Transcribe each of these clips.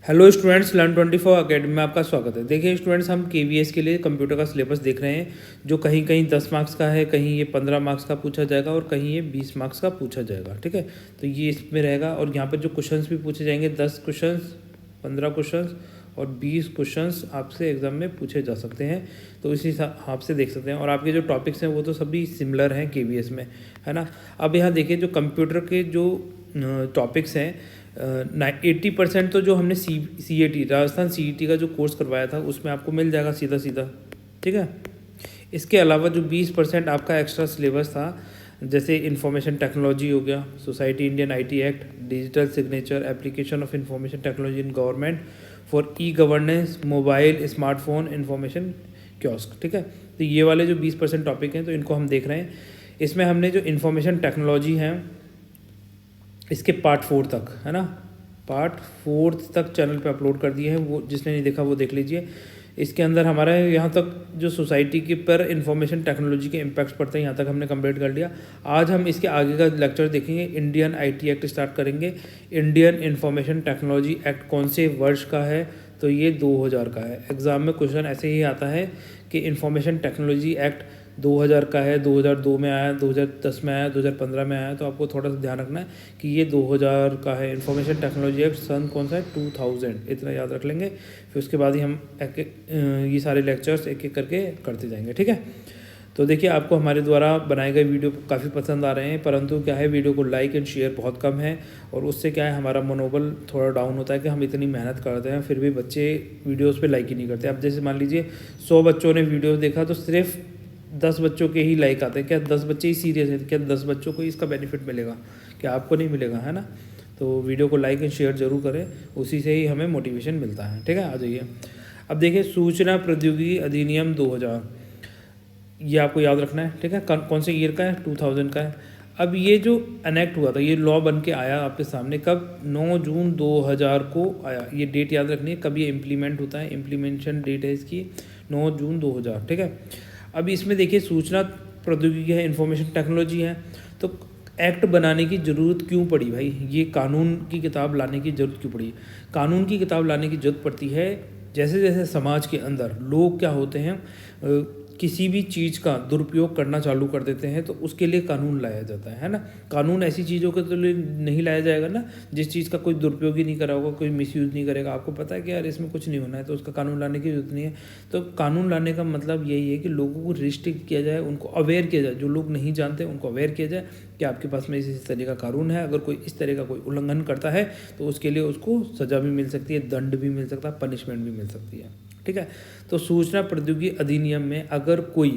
Hello students, learn 24 academy में आपका स्वागत है। देखिए स्टूडेंट्स, हम केवीएस के लिए कंप्यूटर का सिलेबस देख रहे हैं, जो कहीं कहीं 10 मार्क्स का है, कहीं ये 15 मार्क्स का पूछा जाएगा और कहीं ये 20 मार्क्स का पूछा जाएगा। ठीक है, तो ये इसमें रहेगा। और यहाँ पर जो क्वेश्चंस भी पूछे जाएंगे, 10 क्वेश्चंस, 15 क्वेश्चंस और 20 क्वेश्चंस आपसे एग्जाम में पूछे जा सकते हैं। तो इसी हिसाब से देख सकते हैं। और आपके जो टॉपिक्स हैं वो तो सभी सिमिलर हैं केवीएस में, है ना। अब यहाँ देखिए, जो कंप्यूटर के जो टॉपिक्स हैं, 80% तो जो हमने CAT राजस्थान CET का जो कोर्स करवाया था उसमें आपको मिल जाएगा सीधा सीधा। ठीक है, इसके अलावा जो 20% आपका एक्स्ट्रा सिलेबस था, जैसे इंफॉर्मेशन टेक्नोलॉजी हो गया, society Indian IT act, digital signature, application of information technology in government for governance, mobile, smartphone, information kiosk. ठीक है, तो ये वाले जो 20% टॉपिक हैं तो इनको हम देख रहे हैं। इसमें हमने जो इंफॉर्मेशन टेक्नोलॉजी है इसके पार्ट 4 तक, है ना, पार्ट 4 तक चैनल पे अपलोड कर दिए हैं। वो जिसने नहीं देखा वो देख लीजिए। इसके अंदर हमारा यहाँ तक जो सोसाइटी के पर इंफॉर्मेशन टेक्नोलॉजी के इम्पैक्ट्स पड़ते हैं, यहाँ तक हमने कंप्लीट कर लिया। आज हम इसके आगे का लेक्चर देखेंगे। इंडियन IT एक्ट स्टार्ट करेंगे। इंडियन इंफॉर्मेशन टेक्नोलॉजी एक्ट कौन से वर्ष का है? तो ये 2000 का है। एग्ज़ाम में क्वेश्चन ऐसे ही आता है कि इंफॉर्मेशन टेक्नोलॉजी एक्ट 2000 का है, 2002 में आया, 2010 में आया, 2015 में आया। तो आपको थोड़ा सा ध्यान रखना है कि ये 2000 का है। इंफॉर्मेशन टेक्नोलॉजी एक्ट सन कौन सा है? 2000। इतना याद रख लेंगे। फिर उसके बाद ही हम ये सारे लेक्चर्स एक एक करके करते जाएंगे। ठीक है, तो देखिए, आपको हमारे द्वारा बनाए गए वीडियो काफ़ी पसंद आ रहे हैं, परंतु क्या है, वीडियो को लाइक एंड शेयर बहुत कम है। और उससे क्या है, हमारा मनोबल थोड़ा डाउन होता है कि हम इतनी मेहनत करते हैं फिर भी बच्चे वीडियोस पे लाइक ही नहीं करते। अब जैसे मान लीजिए 100 बच्चों ने वीडियो देखा तो सिर्फ 10 बच्चों के ही लाइक आते हैं। क्या 10 बच्चे ही सीरियस हैं? क्या 10 बच्चों को इसका बेनिफिट मिलेगा? क्या आपको नहीं मिलेगा? है ना। तो वीडियो को लाइक एंड शेयर जरूर करें, उसी से ही हमें मोटिवेशन मिलता है। ठीक है, आ जाइए। अब देखिए, सूचना प्रौद्योगिकी अधिनियम 2000, ये आपको याद रखना है। ठीक है, कौन से ईयर का है? 2000 का है। अब ये जो अनेक्ट हुआ था, ये लॉ बन के आया आपके सामने कब? 9 जून 2000 को आया। ये डेट याद रखनी है, कब ये इम्प्लीमेंट होता है। इम्प्लीमेंटेशन डेट है इसकी 9 जून 2000। ठीक है, अब इसमें देखिए, सूचना प्रौद्योगिकी है, इंफॉर्मेशन टेक्नोलॉजी है। तो एक्ट बनाने की ज़रूरत क्यों पड़ी भाई? ये कानून की किताब लाने की ज़रूरत क्यों पड़ी? कानून की किताब लाने की ज़रूरत पड़ती है जैसे जैसे समाज के अंदर लोग क्या होते हैं, किसी भी चीज़ का दुरुपयोग करना चालू कर देते हैं, तो उसके लिए कानून लाया जाता है ना। कानून ऐसी चीज़ों के तो लिए नहीं लाया जाएगा ना जिस चीज़ का कोई दुरुपयोग ही नहीं करा होगा, कोई मिसयूज़ नहीं करेगा। आपको पता है कि यार इसमें कुछ नहीं होना है, तो उसका कानून लाने की जरूरत नहीं है। तो कानून लाने का मतलब यही है कि लोगों को रिस्ट्रिक्ट किया जाए, उनको अवेयर किया जाए। जो लोग नहीं जानते उनको अवेयर किया जाए कि आपके पास में इस तरह का कानून है, अगर कोई इस तरह का कोई उल्लंघन करता है तो उसके लिए उसको सज़ा भी मिल सकती है, दंड भी मिल सकता है, पनिशमेंट भी मिल सकती है। ठीक है, तो सूचना प्रौद्योगिकी अधिनियम में अगर कोई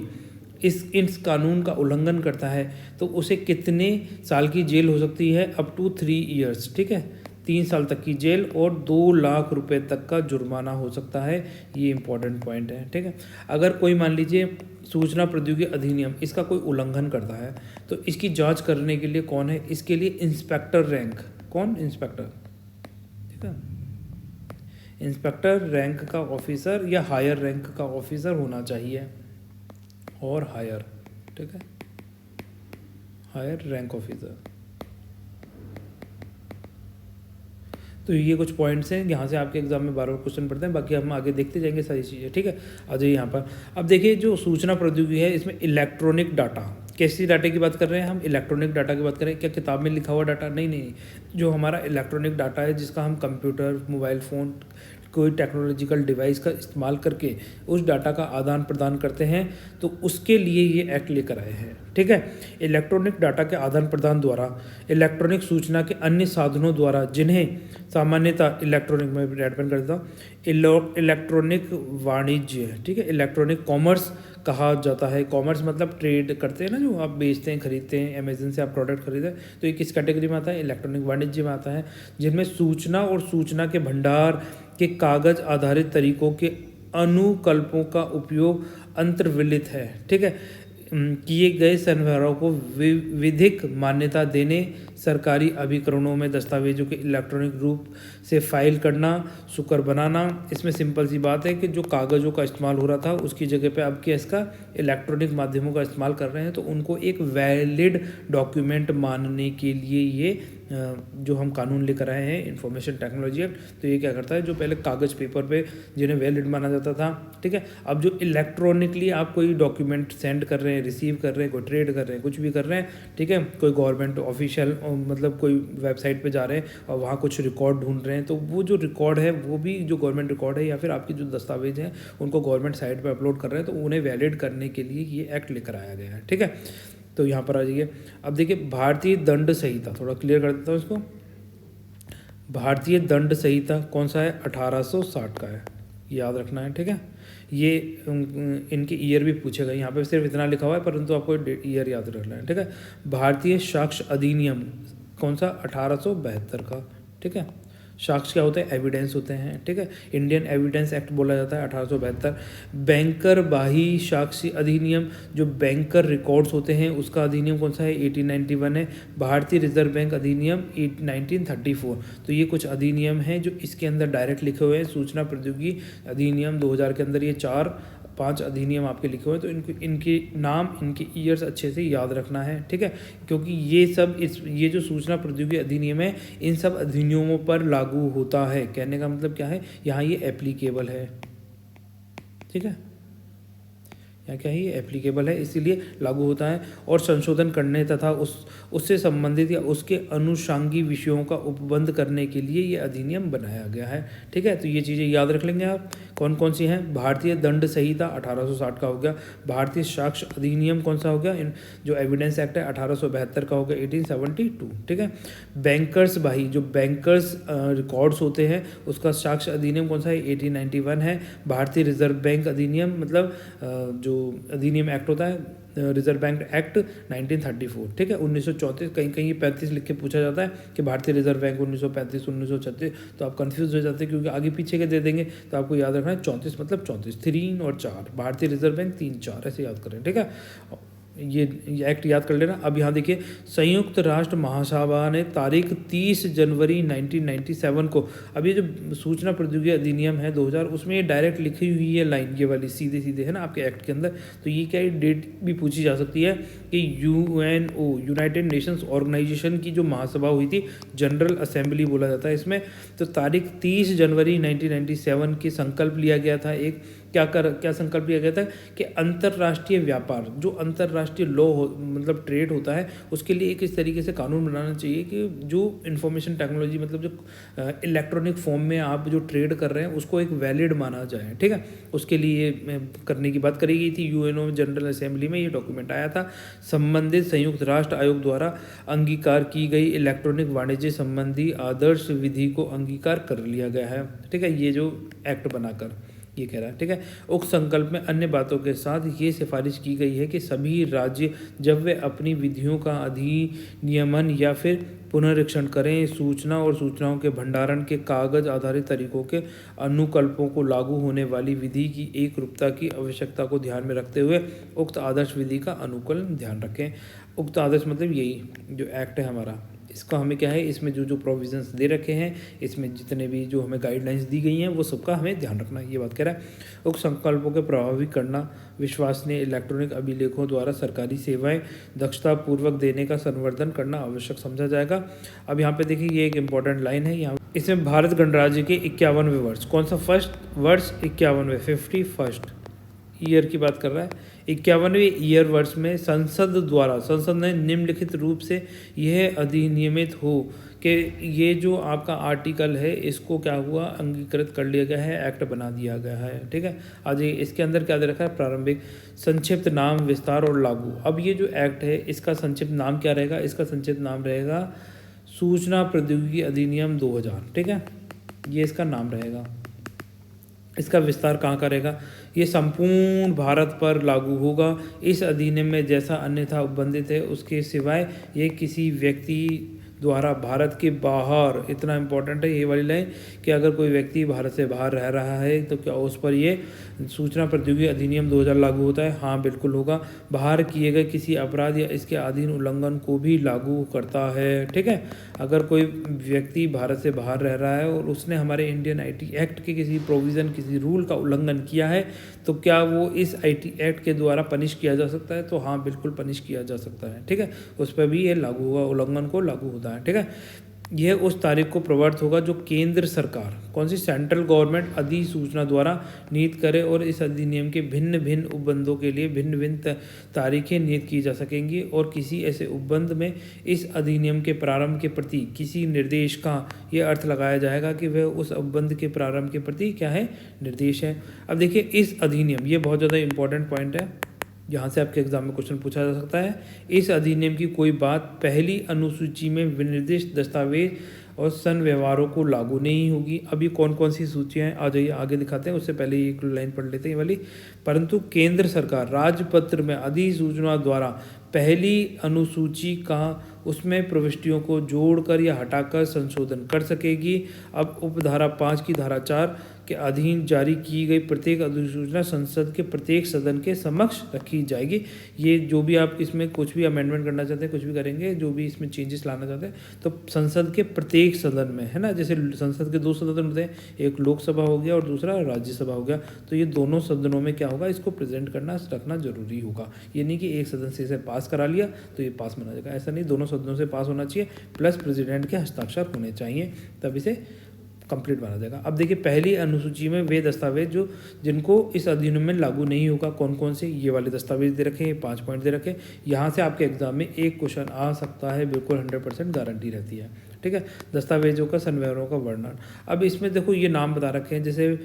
इस कानून का उल्लंघन करता है तो उसे कितने साल की जेल हो सकती है? Up to 3 years. ठीक है, 3 साल तक की जेल और 2 लाख रुपए तक का जुर्माना हो सकता है। ये इंपॉर्टेंट पॉइंट है। ठीक है, अगर कोई मान लीजिए सूचना प्रौद्योगिकी अधिनियम इसका कोई उल्लंघन करता है तो इसकी जांच करने के लिए कौन है? इसके लिए इंस्पेक्टर रैंक। कौन? इंस्पेक्टर। ठीक है, इंस्पेक्टर रैंक का ऑफिसर या हायर रैंक का ऑफिसर होना चाहिए, और हायर। ठीक है, हायर रैंक ऑफिसर। तो ये कुछ पॉइंट्स हैं, यहाँ से आपके एग्जाम में 12 क्वेश्चन पढ़ते हैं। बाकी हम आगे देखते जाएंगे सारी चीज़ें। ठीक है, आ जाइए यहाँ पर। अब देखिए, जो सूचना प्रौद्योगिकी है इसमें इलेक्ट्रॉनिक डाटा, कैसी डाटा की बात कर रहे हैं हम? इलेक्ट्रॉनिक डाटा की बात करें। क्या किताब में लिखा हुआ डाटा? नहीं नहीं, जो हमारा इलेक्ट्रॉनिक डाटा है, जिसका हम कंप्यूटर, मोबाइल फ़ोन, कोई टेक्नोलॉजिकल डिवाइस का इस्तेमाल करके उस डाटा का आदान प्रदान करते हैं, तो उसके लिए ये एक्ट लेकर आए हैं। ठीक है, इलेक्ट्रॉनिक डाटा के आदान प्रदान द्वारा इलेक्ट्रॉनिक सूचना के अन्य साधनों द्वारा, जिन्हें सामान्यतः इलेक्ट्रॉनिक में ऐड कर देता हूँ, इलेक्ट्रॉनिक वाणिज्य, ठीक है, इलेक्ट्रॉनिक कॉमर्स कहा जाता है। कॉमर्स मतलब ट्रेड करते हैं ना, जो आप बेचते हैं, खरीदते हैं, अमेजन से आप प्रोडक्ट खरीदें, तो ये किस कैटेगरी में आता है? इलेक्ट्रॉनिक वाणिज्य में आता है, जिनमें सूचना और सूचना के भंडार के कागज आधारित तरीकों के अनुकल्पों का उपयोग अंतर्विलित है। ठीक है, किए गए सरबराहों को विधिक मान्यता देने, सरकारी अभिकरणों में दस्तावेजों के इलेक्ट्रॉनिक रूप से फाइल करना, सुकर बनाना। इसमें सिंपल सी बात है कि जो कागज़ों का इस्तेमाल हो रहा था उसकी जगह पे अब क्या इसका इलेक्ट्रॉनिक माध्यमों का इस्तेमाल कर रहे हैं, तो उनको एक वैलिड डॉक्यूमेंट मानने के लिए ये जो हम कानून लेकर आए हैं इंफॉर्मेशन टेक्नोलॉजी एक्ट, तो ये क्या करता है, जो पहले कागज़ पेपर पे जिन्हें वैलिड माना जाता था, ठीक है, अब जो इलेक्ट्रॉनिकली आप कोई डॉक्यूमेंट सेंड कर रहे हैं, रिसीव कर रहे हैं, कोई ट्रेड कर रहे हैं, कुछ भी कर रहे हैं, ठीक है, कोई गवर्नमेंट ऑफिशियल मतलब कोई वेबसाइट पे जा रहे हैं और वहाँ कुछ रिकॉर्ड ढूंढ रहे हैं, तो वो जो रिकॉर्ड है वो भी जो गवर्नमेंट रिकॉर्ड है या फिर आपकी जो दस्तावेज हैं उनको गवर्नमेंट साइट पे अपलोड कर रहे हैं, तो उन्हें वैलिड करने के लिए ये एक्ट लेकर आया गया है, ठीक है। तो यहाँ पर आ जाइए। अब देखिए भारतीय दंड संहिता, थोड़ा क्लियर कर देता हूँ इसको। भारतीय दंड संहिता कौन सा है, 1860 का है, याद रखना है, ठीक है। ये इनके ईयर भी पूछेगा, यहाँ पे सिर्फ इतना लिखा हुआ है परंतु आपको ईयर याद रखना है, ठीक है। भारतीय साक्ष्य अधिनियम कौन सा, 1872 का, ठीक है। साक्ष्य क्या होते हैं, एविडेंस होते हैं, ठीक है। इंडियन एविडेंस एक्ट बोला जाता है 1872। बैंकर बाही साक्ष्य अधिनियम, जो बैंकर रिकॉर्ड्स होते हैं उसका अधिनियम कौन सा है, 1891 है। भारतीय रिजर्व बैंक अधिनियम 1934। तो ये कुछ अधिनियम हैं जो इसके अंदर डायरेक्ट लिखे हुए हैं। सूचना प्रौद्योगिकी अधिनियम 2000 के अंदर ये 4-5 अधिनियम आपके लिखे हुए हैं, तो इनको इनके नाम, इनके ईयर्स अच्छे से याद रखना है, ठीक है, क्योंकि ये सब ये जो सूचना प्रौद्योगिकी अधिनियम है इन सब अधिनियमों पर लागू होता है। कहने का मतलब क्या है, यहाँ ये एप्लीकेबल है, ठीक है, यहाँ क्या है, ये एप्लीकेबल है, इसीलिए लागू होता है। और संशोधन करने तथा उससे संबंधित या उसके अनुषंगी विषयों का उपबंध करने के लिए ये अधिनियम बनाया गया है, ठीक है। तो ये चीज़ें याद रख लेंगे आप, कौन कौन सी हैं। भारतीय दंड संहिता 1860 का हो गया। भारतीय साक्ष्य अधिनियम कौन सा हो गया, जो एविडेंस एक्ट है 1872 का हो गया, 1872, ठीक है। बैंकर्स बाही, जो बैंकर्स रिकॉर्ड्स होते हैं उसका साक्ष्य अधिनियम कौन सा है, 1891 है। भारतीय रिजर्व बैंक अधिनियम, मतलब जो अधिनियम एक्ट होता है रिजर्व बैंक एक्ट 1934, ठीक है। 1934, कहीं कहीं 35 लिख के पूछा जाता है कि भारतीय रिजर्व बैंक 1935 1936, तो आप कंफ्यूज हो जाते हैं क्योंकि आगे पीछे के दे देंगे, तो आपको याद रखना है 34 मतलब 34, 3 और 4, भारतीय रिजर्व बैंक 3-4 ऐसे याद करें, ठीक है। ये एक्ट याद कर लेना। अब यहाँ देखिए, संयुक्त राष्ट्र महासभा ने तारीख 30 जनवरी 1997 को, अब ये जो सूचना प्रौद्योगिकी अधिनियम है 2000, उसमें ये डायरेक्ट लिखी हुई है लाइन, ये वाली सीधे सीधे है ना आपके एक्ट के अंदर, तो ये क्या है, डेट भी पूछी जा सकती है कि UNO, यूनाइटेड नेशंस ऑर्गेनाइजेशन की जो महासभा हुई थी, जनरल असेंबली बोला जाता है इसमें, तो तारीख 30 जनवरी 1997 के संकल्प लिया गया था। एक क्या संकल्प लिया गया था कि अंतर्राष्ट्रीय व्यापार, जो अंतर्राष्ट्रीय लॉ मतलब ट्रेड होता है, उसके लिए एक इस तरीके से कानून बनाना चाहिए कि जो इंफॉर्मेशन टेक्नोलॉजी, मतलब जो इलेक्ट्रॉनिक फॉर्म में आप जो ट्रेड कर रहे हैं उसको एक वैलिड माना जाए, ठीक है। उसके लिए करने की बात करी गई थी। UNO जनरल असेंबली में ये डॉक्यूमेंट आया था। संबंधित संयुक्त राष्ट्र आयोग द्वारा अंगीकार की गई इलेक्ट्रॉनिक वाणिज्य संबंधी आदर्श विधि को अंगीकार कर लिया गया है, ठीक है, ये जो एक्ट बनाकर ये कह रहा है, ठीक है। उक्त संकल्प में अन्य बातों के साथ ये सिफारिश की गई है कि सभी राज्य जब वे अपनी विधियों का अधिनियमन या फिर पुनरीक्षण करें, सूचना और सूचनाओं के भंडारण के कागज आधारित तरीकों के अनुकल्पों को लागू होने वाली विधि की एक रूपता की आवश्यकता को ध्यान में रखते हुए उक्त आदर्श विधि का अनुकूलन ध्यान रखें। उक्त आदर्श मतलब यही जो एक्ट है हमारा, इसका हमें क्या है, इसमें जो जो प्रोविजंस दे रखे हैं, इसमें जितने भी जो हमें गाइडलाइंस दी गई हैं वो सबका हमें ध्यान रखना है, ये बात कह रहा है। उक्त संकल्पों के प्रभावी करना, विश्वसनीय इलेक्ट्रॉनिक अभिलेखों द्वारा सरकारी सेवाएं दक्षतापूर्वक देने का संवर्धन करना आवश्यक समझा जाएगा। अब यहाँ पे देखिए, ये एक इंपॉर्टेंट लाइन है यहाँ, इसमें भारत गणराज्य के 51वें वर्ष, कौन सा फर्स्ट वर्ष, 51वें 51st ईयर की बात कर रहा है। 51वें ईयर वर्ष में संसद ने निम्नलिखित रूप से यह अधिनियमित हो कि ये जो आपका आर्टिकल है इसको क्या हुआ, अंगीकृत कर लिया गया है, एक्ट बना दिया गया है, ठीक है। आज इसके अंदर क्या दे रखा है, प्रारंभिक, संक्षिप्त नाम, विस्तार और लागू। अब ये जो एक्ट है इसका संक्षिप्त नाम क्या रहेगा, इसका संक्षिप्त नाम रहेगा सूचना प्रौद्योगिकी अधिनियम 2000, ठीक है, ये इसका नाम रहेगा। इसका विस्तार कहाँ करेगा, ये संपूर्ण भारत पर लागू होगा। इस अधिनियम में जैसा अन्यथा उपबंधित है उसके सिवाय ये किसी व्यक्ति द्वारा भारत के बाहर, इतना इम्पोर्टेंट है ये वाली लाइन, कि अगर कोई व्यक्ति भारत से बाहर रह रहा है तो क्या उस पर ये सूचना प्रौद्योगिकी अधिनियम 2000 लागू होता है, हाँ बिल्कुल होगा। बाहर किए गए किसी अपराध या इसके अधीन उल्लंघन को भी लागू करता है, ठीक है। अगर कोई व्यक्ति भारत से बाहर रह रहा है और उसने हमारे इंडियन IT एक्ट के किसी प्रोविज़न, किसी रूल का उल्लंघन किया है, तो क्या वो इस IT एक्ट के द्वारा पनिश किया जा सकता है, तो हाँ बिल्कुल पनिश किया जा सकता है, ठीक है। उस पर भी ये लागू होगा, उल्लंघन को लागू होता है, ठीक है। यह उस तारीख को प्रवर्त होगा जो केंद्र सरकार, कौन सी, सेंट्रल गवर्नमेंट अधिसूचना द्वारा नियत करे और इस अधिनियम के भिन्न भिन्न उपबंधों के लिए भिन्न भिन्न तारीखें नियत की जा सकेंगी और किसी ऐसे उपबंध में इस अधिनियम के प्रारंभ के प्रति किसी निर्देश का यह अर्थ लगाया जाएगा कि वह उस उपबंध के प्रारंभ के प्रति क्या है, निर्देश है। अब देखिए इस अधिनियम, ये बहुत ज़्यादा इंपॉर्टेंट पॉइंट है, यहाँ से आपके एग्जाम में क्वेश्चन पूछा जा सकता है। इस अधिनियम की कोई बात पहली अनुसूची में विनिर्दिष्ट दस्तावेज और सन व्यवहारों को लागू नहीं होगी। अभी कौन कौन सी सूचियाँ हैं आ जाइए आगे दिखाते हैं, उससे पहले एक लाइन पढ़ लेते हैं ये वाली। परंतु केंद्र सरकार राजपत्र में अधिसूचना द्वारा पहली अनुसूची का उसमें प्रविष्टियों को जोड़कर या हटाकर संशोधन कर सकेगी। अब उपधारा 5 की धारा 4 के अधीन जारी की गई प्रत्येक अधिसूचना संसद के प्रत्येक सदन के समक्ष रखी जाएगी। ये जो भी आप इसमें कुछ भी अमेंडमेंट करना चाहते हैं, कुछ भी करेंगे, जो भी इसमें चेंजेस लाना चाहते हैं, तो संसद के प्रत्येक सदन में, है ना। जैसे संसद के 2 सदन होते हैं, एक लोकसभा हो गया और दूसरा राज्यसभा हो गया, तो ये दोनों सदनों में क्या होगा, इसको प्रेजेंट करना रखना जरूरी होगा। ये नहीं कि एक सदन से इसे पास करा लिया तो ये पास माना जाएगा, ऐसा नहीं। दोनों सदनों से पास होना चाहिए, प्लस प्रेसिडेंट के हस्ताक्षर होने चाहिए, तब इसे कंप्लीट माना जाएगा। अब देखिए पहली अनुसूची में वे दस्तावेज जो जिनको इस अधिनियम में लागू नहीं होगा, कौन कौन से, ये वाले दस्तावेज दे रखे हैं, 5 पॉइंट दे रखे हैं। यहाँ से आपके एग्जाम में एक क्वेश्चन आ सकता है, बिल्कुल 100% गारंटी रहती है, ठीक है। दस्तावेजों का, सनव्यवहारों का वर्णन। अब इसमें देखो ये नाम बता रखे हैं, जैसे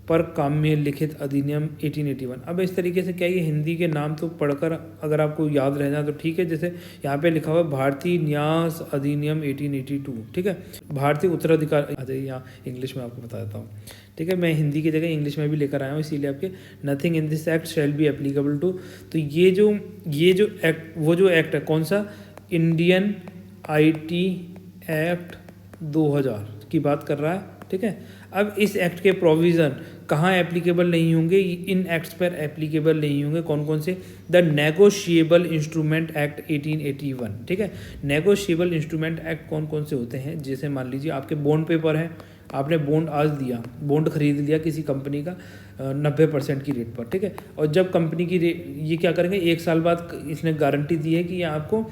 पर काम्य लिखित अधिनियम 1881। अब इस तरीके से क्या, ये हिंदी के नाम तो पढ़कर अगर आपको याद रह जाए तो ठीक है। जैसे यहाँ पे लिखा हुआ भारतीय न्यास अधिनियम 1882, ठीक है। भारतीय उत्तराधिकार, अरे यहाँ इंग्लिश में आपको बता देता हूँ, ठीक है। मैं हिंदी की जगह इंग्लिश में भी लेकर आया हूँ, इसीलिए आपके nothing in this act shall be applicable to. तो ये जो एक्ट, वो जो एक्ट है कौन सा, इंडियन IT एक्ट 2000 की बात कर रहा है, ठीक है। अब इस एक्ट के प्रोविज़न कहाँ एप्लीकेबल नहीं होंगे, इन एक्ट्स पर एप्लीकेबल नहीं होंगे, कौन कौन से, द नेगोशिएबल इंस्ट्रूमेंट एक्ट 1881, ठीक है। नेगोशिएबल इंस्ट्रूमेंट एक्ट कौन कौन से होते हैं, जैसे मान लीजिए आपके बॉन्ड पेपर है, आपने बॉन्ड आज दिया, बॉन्ड खरीद लिया किसी कंपनी का 90% की रेट पर, ठीक है। और जब कंपनी की ये क्या करेंगे, 1 साल बाद इसने गारंटी दी है कि ये आपको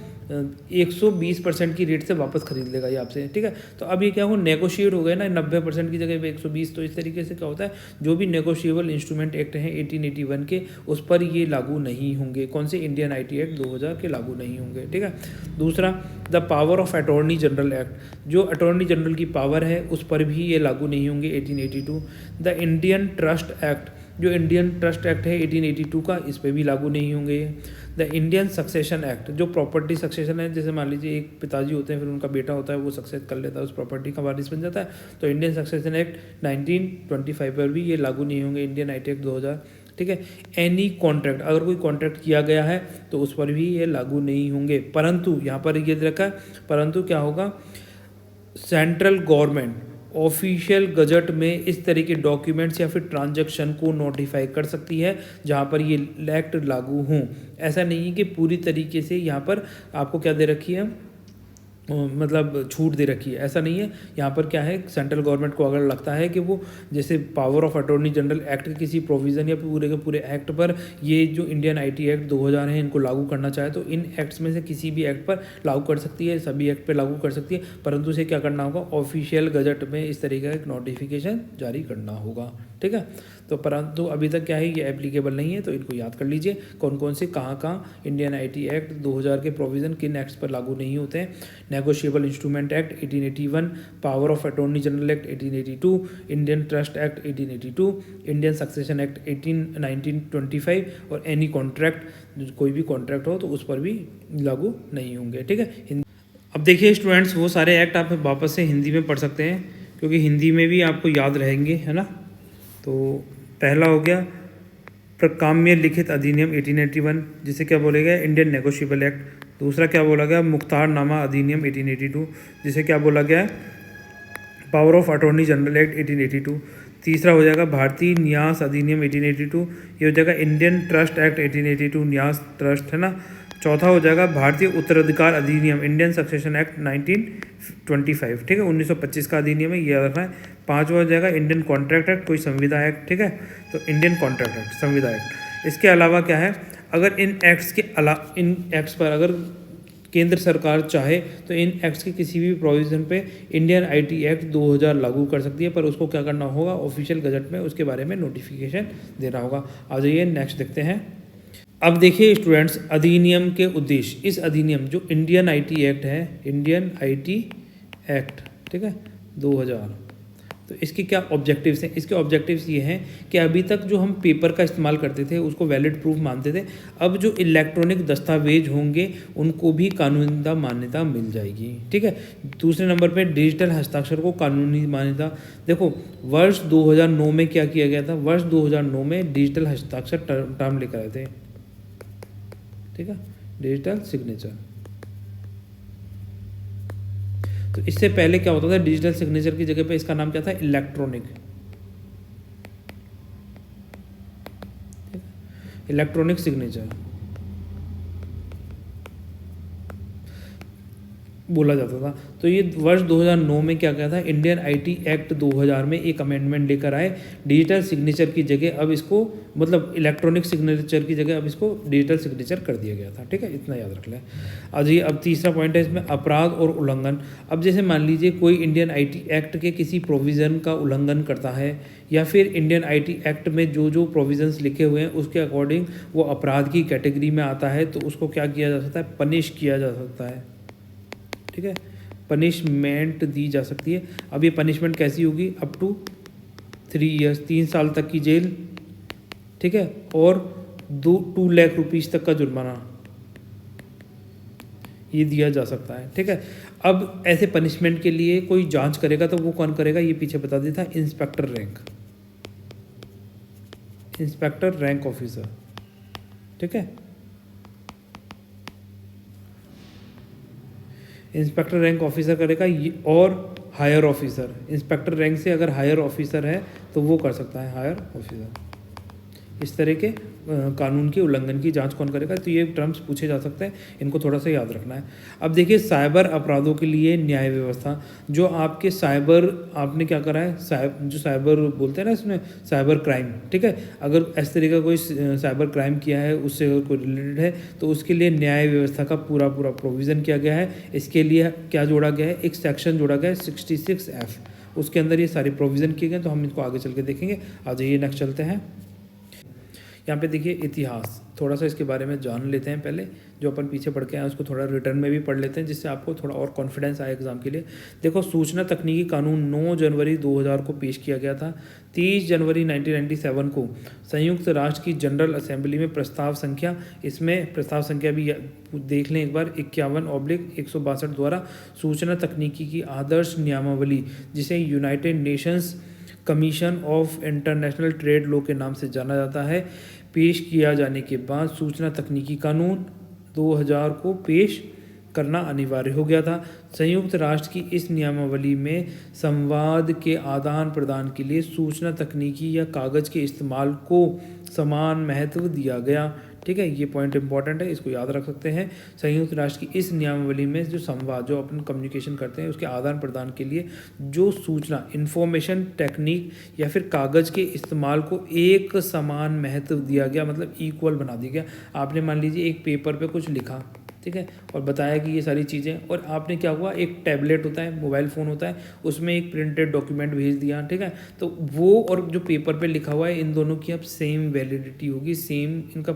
120% की रेट से वापस खरीद लेगा ये आपसे, ठीक है। तो अब ये क्या हो, नेगोशिएट हो गए ना, 90% की जगह पे 120। तो इस तरीके से क्या होता है, जो भी नेगोशिएबल इंस्ट्रूमेंट एक्ट हैं 1881 के, उस पर ये लागू नहीं होंगे। कौन से, इंडियन IT एक्ट 2000 के लागू नहीं होंगे, ठीक है। दूसरा, the power of attorney general act, जो अटॉर्नी जनरल की पावर है उस पर भी ये लागू नहीं होंगे 1882। द इंडियन ट्रस्ट एक्ट, जो इंडियन ट्रस्ट एक्ट है 1882 का, इस पर भी लागू नहीं होंगे। द इंडियन सक्सेशन एक्ट, जो प्रॉपर्टी सक्सेशन है, जैसे मान लीजिए एक पिताजी होते हैं, फिर उनका बेटा होता है, वो सक्सेस कर लेता है, उस प्रॉपर्टी का वारिस बन जाता है, तो इंडियन सक्सेशन एक्ट 1925 पर भी ये लागू नहीं होंगे, इंडियन IT एक्ट 2000, ठीक है। एनी कॉन्ट्रैक्ट, अगर कोई कॉन्ट्रैक्ट किया गया है तो उस पर भी ये लागू नहीं होंगे। परंतु यहाँ पर ये रखा है, परंतु क्या होगा, सेंट्रल गवर्नमेंट ऑफिशियल गजट में इस तरह के डॉक्यूमेंट्स या फिर ट्रांजैक्शन को नोटिफाई कर सकती है जहाँ पर ये एक्ट लागू हों। ऐसा नहीं है कि पूरी तरीके से यहाँ पर आपको क्या दे रखी है, मतलब छूट दे रखी है, ऐसा नहीं है। यहाँ पर क्या है, सेंट्रल गवर्नमेंट को अगर लगता है कि वो जैसे power of attorney general act के किसी प्रोविज़न या पूरे के पूरे एक्ट पर ये जो इंडियन IT एक्ट 2000 है इनको लागू करना चाहे, तो इन एक्ट्स में से किसी भी एक्ट पर लागू कर सकती है, सभी एक्ट पर लागू कर सकती है, परंतु उसे क्या करना होगा, ऑफिशियल गजट में इस तरीके का एक नोटिफिकेशन जारी करना होगा, ठीक है। तो परंतु अभी तक क्या है, ये एप्लीकेबल नहीं है, तो इनको याद कर लीजिए कौन कौन से कहाँ इंडियन IT एक्ट 2000 के प्रोविज़न किन एक्ट्स पर लागू नहीं होते हैं। Negotiable instrument act 1881, power of attorney general act 1882, Indian trust act 1882, Indian succession act 1925 और एनी कॉन्ट्रैक्ट, कोई भी कॉन्ट्रैक्ट हो तो उस पर भी लागू नहीं होंगे, ठीक है। अब देखिए स्टूडेंट्स, वो सारे एक्ट आप वापस से हिंदी में पढ़ सकते हैं, क्योंकि हिंदी में भी आपको याद रहेंगे, है ना। तो पहला हो गया प्रकाम्य लिखित अधिनियम 1881, जिसे क्या बोला गया, इंडियन नेगोशिएबल एक्ट। दूसरा क्या बोला गया, मुख्तारनामा अधिनियम 1882, जिसे क्या बोला गया, power of attorney general act 1882। तीसरा हो जाएगा भारतीय न्यास अधिनियम 1882, ये हो जाएगा इंडियन ट्रस्ट एक्ट 1882, न्यास ट्रस्ट, है ना। चौथा हो जाएगा भारतीय उत्तराधिकार अधिनियम, इंडियन सक्सेशन एक्ट 1925, ठीक है, 1925 का अधिनियम है, ये याद रखना है। पाँचवा हो जाएगा इंडियन कॉन्ट्रैक्ट एक्ट, कोई संविदा एक्ट, ठीक है, तो इंडियन कॉन्ट्रैक्ट एक्ट, संविदा एक्ट। इसके अलावा क्या है, अगर इन एक्ट्स पर अगर केंद्र सरकार चाहे तो इन एक्ट्स के किसी भी प्रोविज़न पे इंडियन आईटी एक्ट 2000 लागू कर सकती है, पर उसको क्या करना होगा, ऑफिशियल गजट में उसके बारे में नोटिफिकेशन देना होगा। आ जाइए नेक्स्ट देखते हैं। अब देखिए स्टूडेंट्स, अधिनियम के उद्देश्य। इस अधिनियम जो इंडियन आईटी एक्ट है, इंडियन आईटी एक्ट, ठीक है, 2000, तो इसके क्या ऑब्जेक्टिव्स हैं? इसके ऑब्जेक्टिव्स ये हैं कि अभी तक जो हम पेपर का इस्तेमाल करते थे उसको वैलिड प्रूफ मानते थे, अब जो इलेक्ट्रॉनिक दस्तावेज होंगे उनको भी कानूनी मान्यता मिल जाएगी, ठीक है। दूसरे नंबर पे डिजिटल हस्ताक्षर को कानूनी मान्यता। देखो वर्ष 2009 में क्या किया गया था, वर्ष 2009 में डिजिटल हस्ताक्षर टर्म लेकर आए थे, ठीक है, डिजिटल सिग्नेचर। तो इससे पहले क्या होता था, डिजिटल सिग्नेचर की जगह पे इसका नाम क्या था, इलेक्ट्रॉनिक, इलेक्ट्रॉनिक सिग्नेचर बोला जाता था। तो ये वर्ष 2009 में क्या किया था, इंडियन आईटी एक्ट 2000 में एक अमेंडमेंट लेकर आए, डिजिटल सिग्नेचर की जगह अब इसको, मतलब इलेक्ट्रॉनिक सिग्नेचर की जगह अब इसको डिजिटल सिग्नेचर कर दिया गया था, ठीक है, इतना याद रख लें। अब तीसरा पॉइंट है इसमें, अपराध और उल्लंघन। अब जैसे मान लीजिए कोई इंडियन आईटी एक्ट के किसी प्रोविज़न का उल्लंघन करता है, या फिर इंडियन आईटी एक्ट में जो जो प्रोविजंस लिखे हुए हैं उसके अकॉर्डिंग वो अपराध की कैटेगरी में आता है, तो उसको क्या किया जा सकता है, पनिश किया जा सकता है, ठीक है, पनिशमेंट दी जा सकती है। अब ये पनिशमेंट कैसी होगी, अप टू 3 ईयर्स, 3 साल तक की जेल, ठीक है, और 2 लाख रुपीज़ तक का जुर्माना ये दिया जा सकता है, ठीक है। अब ऐसे पनिशमेंट के लिए कोई जांच करेगा तो वो कौन करेगा, ये पीछे बता देता, inspector rank, inspector rank officer, ठीक है, इंस्पेक्टर रैंक ऑफिसर करेगा ये, और हायर ऑफिसर, इंस्पेक्टर रैंक से अगर हायर ऑफिसर है तो वो कर सकता है, हायर ऑफिसर। इस तरह के कानून के उल्लंघन की जांच कौन करेगा, तो ये टर्म्स पूछे जा सकते हैं, इनको थोड़ा सा याद रखना है। अब देखिए साइबर अपराधों के लिए न्याय व्यवस्था, जो आपके साइबर, आपने क्या करा है, जो साइबर बोलते हैं ना इसमें, साइबर क्राइम, ठीक है, अगर इस तरह का कोई साइबर क्राइम किया है, उससे अगर कोई रिलेटेड है तो उसके लिए न्याय व्यवस्था का पूरा प्रोविज़न किया गया है। इसके लिए क्या जोड़ा गया है, एक सेक्शन जोड़ा गया है 66F, उसके अंदर ये सारे प्रोविज़न किए गए, तो हम इनको आगे चल के देखेंगे। आ जाइए नेक्स्ट चलते हैं। यहाँ पे देखिए इतिहास, थोड़ा सा इसके बारे में जान लेते हैं पहले, जो अपन पीछे पढ़ के आए उसको थोड़ा रिटर्न में भी पढ़ लेते हैं, जिससे आपको थोड़ा और कॉन्फिडेंस आए एग्जाम के लिए। देखो सूचना तकनीकी कानून 9 जनवरी 2000 को पेश किया गया था। 30 जनवरी 1997 को संयुक्त राष्ट्र की जनरल असेंबली में प्रस्ताव संख्या, इसमें प्रस्ताव संख्या भी देख लें एक बार, 51/162 द्वारा सूचना तकनीकी की आदर्श नियमावली, जिसे United Nations commission of international trade law के नाम से जाना जाता है, पेश किया जाने के बाद सूचना तकनीकी कानून 2000 को पेश करना अनिवार्य हो गया था। संयुक्त राष्ट्र की इस नियमावली में संवाद के आदान प्रदान के लिए सूचना तकनीकी या कागज़ के इस्तेमाल को समान महत्व दिया गया, ठीक है, ये पॉइंट इंपॉर्टेंट है, इसको याद रख सकते हैं। संयुक्त राष्ट्र की इस नियमावली में जो संवाद, जो अपन कम्युनिकेशन करते हैं उसके आदान प्रदान के लिए जो सूचना, इंफॉर्मेशन टेक्निक या फिर कागज़ के इस्तेमाल को एक समान महत्व दिया गया, मतलब इक्वल बना दिया गया। आपने मान लीजिए एक पेपर पे कुछ लिखा, ठीक है, और बताया कि ये सारी चीज़ें, और आपने क्या हुआ, एक टैबलेट होता है, मोबाइल फ़ोन होता है, उसमें एक प्रिंटेड डॉक्यूमेंट भेज दिया, ठीक है, तो वो और जो पेपर पे लिखा हुआ है इन दोनों की अब सेम वैलिडिटी होगी, सेम इनका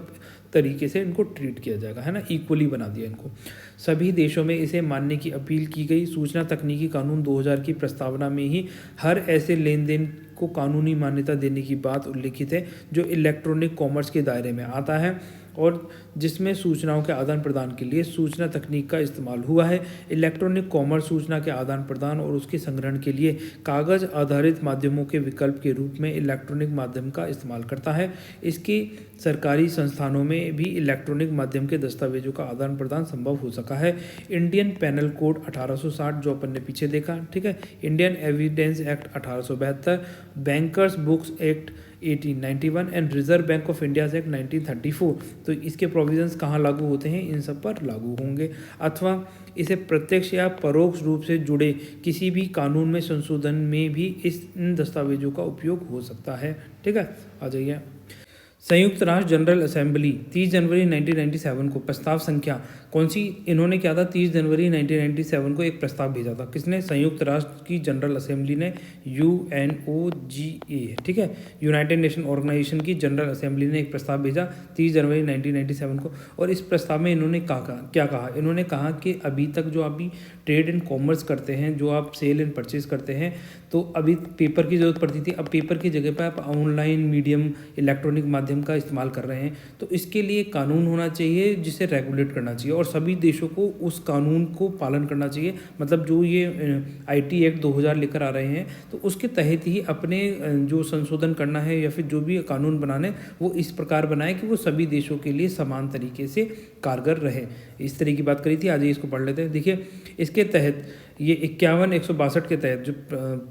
तरीके से इनको ट्रीट किया जाएगा, है ना, इक्वली बना दिया इनको। सभी देशों में इसे मानने की अपील की गई। सूचना तकनीकी कानून 2000 की प्रस्तावना में ही हर ऐसे लेन देन को कानूनी मान्यता देने की बात उल्लिखित है जो इलेक्ट्रॉनिक कॉमर्स के दायरे में आता है और जिसमें सूचनाओं के आदान प्रदान के लिए सूचना तकनीक का इस्तेमाल हुआ है। इलेक्ट्रॉनिक कॉमर्स सूचना के आदान प्रदान और उसके संग्रहण के लिए कागज़ आधारित माध्यमों के विकल्प के रूप में इलेक्ट्रॉनिक माध्यम का इस्तेमाल करता है। इसकी सरकारी संस्थानों में भी इलेक्ट्रॉनिक माध्यम के दस्तावेजों का आदान प्रदान संभव हो सका है। इंडियन पेनल कोड 1860 जो अपन ने पीछे देखा, ठीक है, Indian evidence act 1872, bankers books act 1891 and reserve bank of India act 1934, तो इसके प्रोविजंस कहाँ लागू होते हैं, इन सब पर लागू होंगे। अथवा इसे प्रत्यक्ष या परोक्ष रूप से जुड़े किसी भी कानून में संशोधन में भी इन दस्तावेजों का उपयोग हो सकता है, ठीक है। आ जाइए, संयुक्त राष्ट्र जनरल असेंबली 30 जनवरी 1997 को प्रस्ताव संख्या कौन सी, इन्होंने क्या था 30 जनवरी 1997 को एक प्रस्ताव भेजा था, किसने, संयुक्त राष्ट्र की जनरल असेंबली ने, UNOGA, ठीक है, यूनाइटेड नेशन ऑर्गेनाइजेशन की जनरल असेंबली ने एक प्रस्ताव भेजा 30 जनवरी 1997 को। और इस प्रस्ताव में इन्होंने क्या कहा, इन्होंने कहा कि अभी तक जो अभी ट्रेड एंड कॉमर्स करते हैं, जो आप सेल एंड परचेज करते हैं, तो अभी पेपर की ज़रूरत पड़ती थी, अब पेपर की जगह पर आप ऑनलाइन मीडियम इलेक्ट्रॉनिक माध्यम का इस्तेमाल कर रहे हैं, तो इसके लिए कानून होना चाहिए जिसे रेगुलेट करना चाहिए और सभी देशों को उस कानून को पालन करना चाहिए। मतलब जो ये IT एक्ट 2000 लेकर आ रहे हैं, तो उसके तहत ही अपने जो संशोधन करना है या फिर जो भी कानून बनाने, वो इस प्रकार बनाए कि वो सभी देशों के लिए समान तरीके से कारगर रहे। इस तरह की बात करी थी, आज ये इसको पढ़ लेते हैं। देखिए, इसके तहत ये 51/162 के तहत जो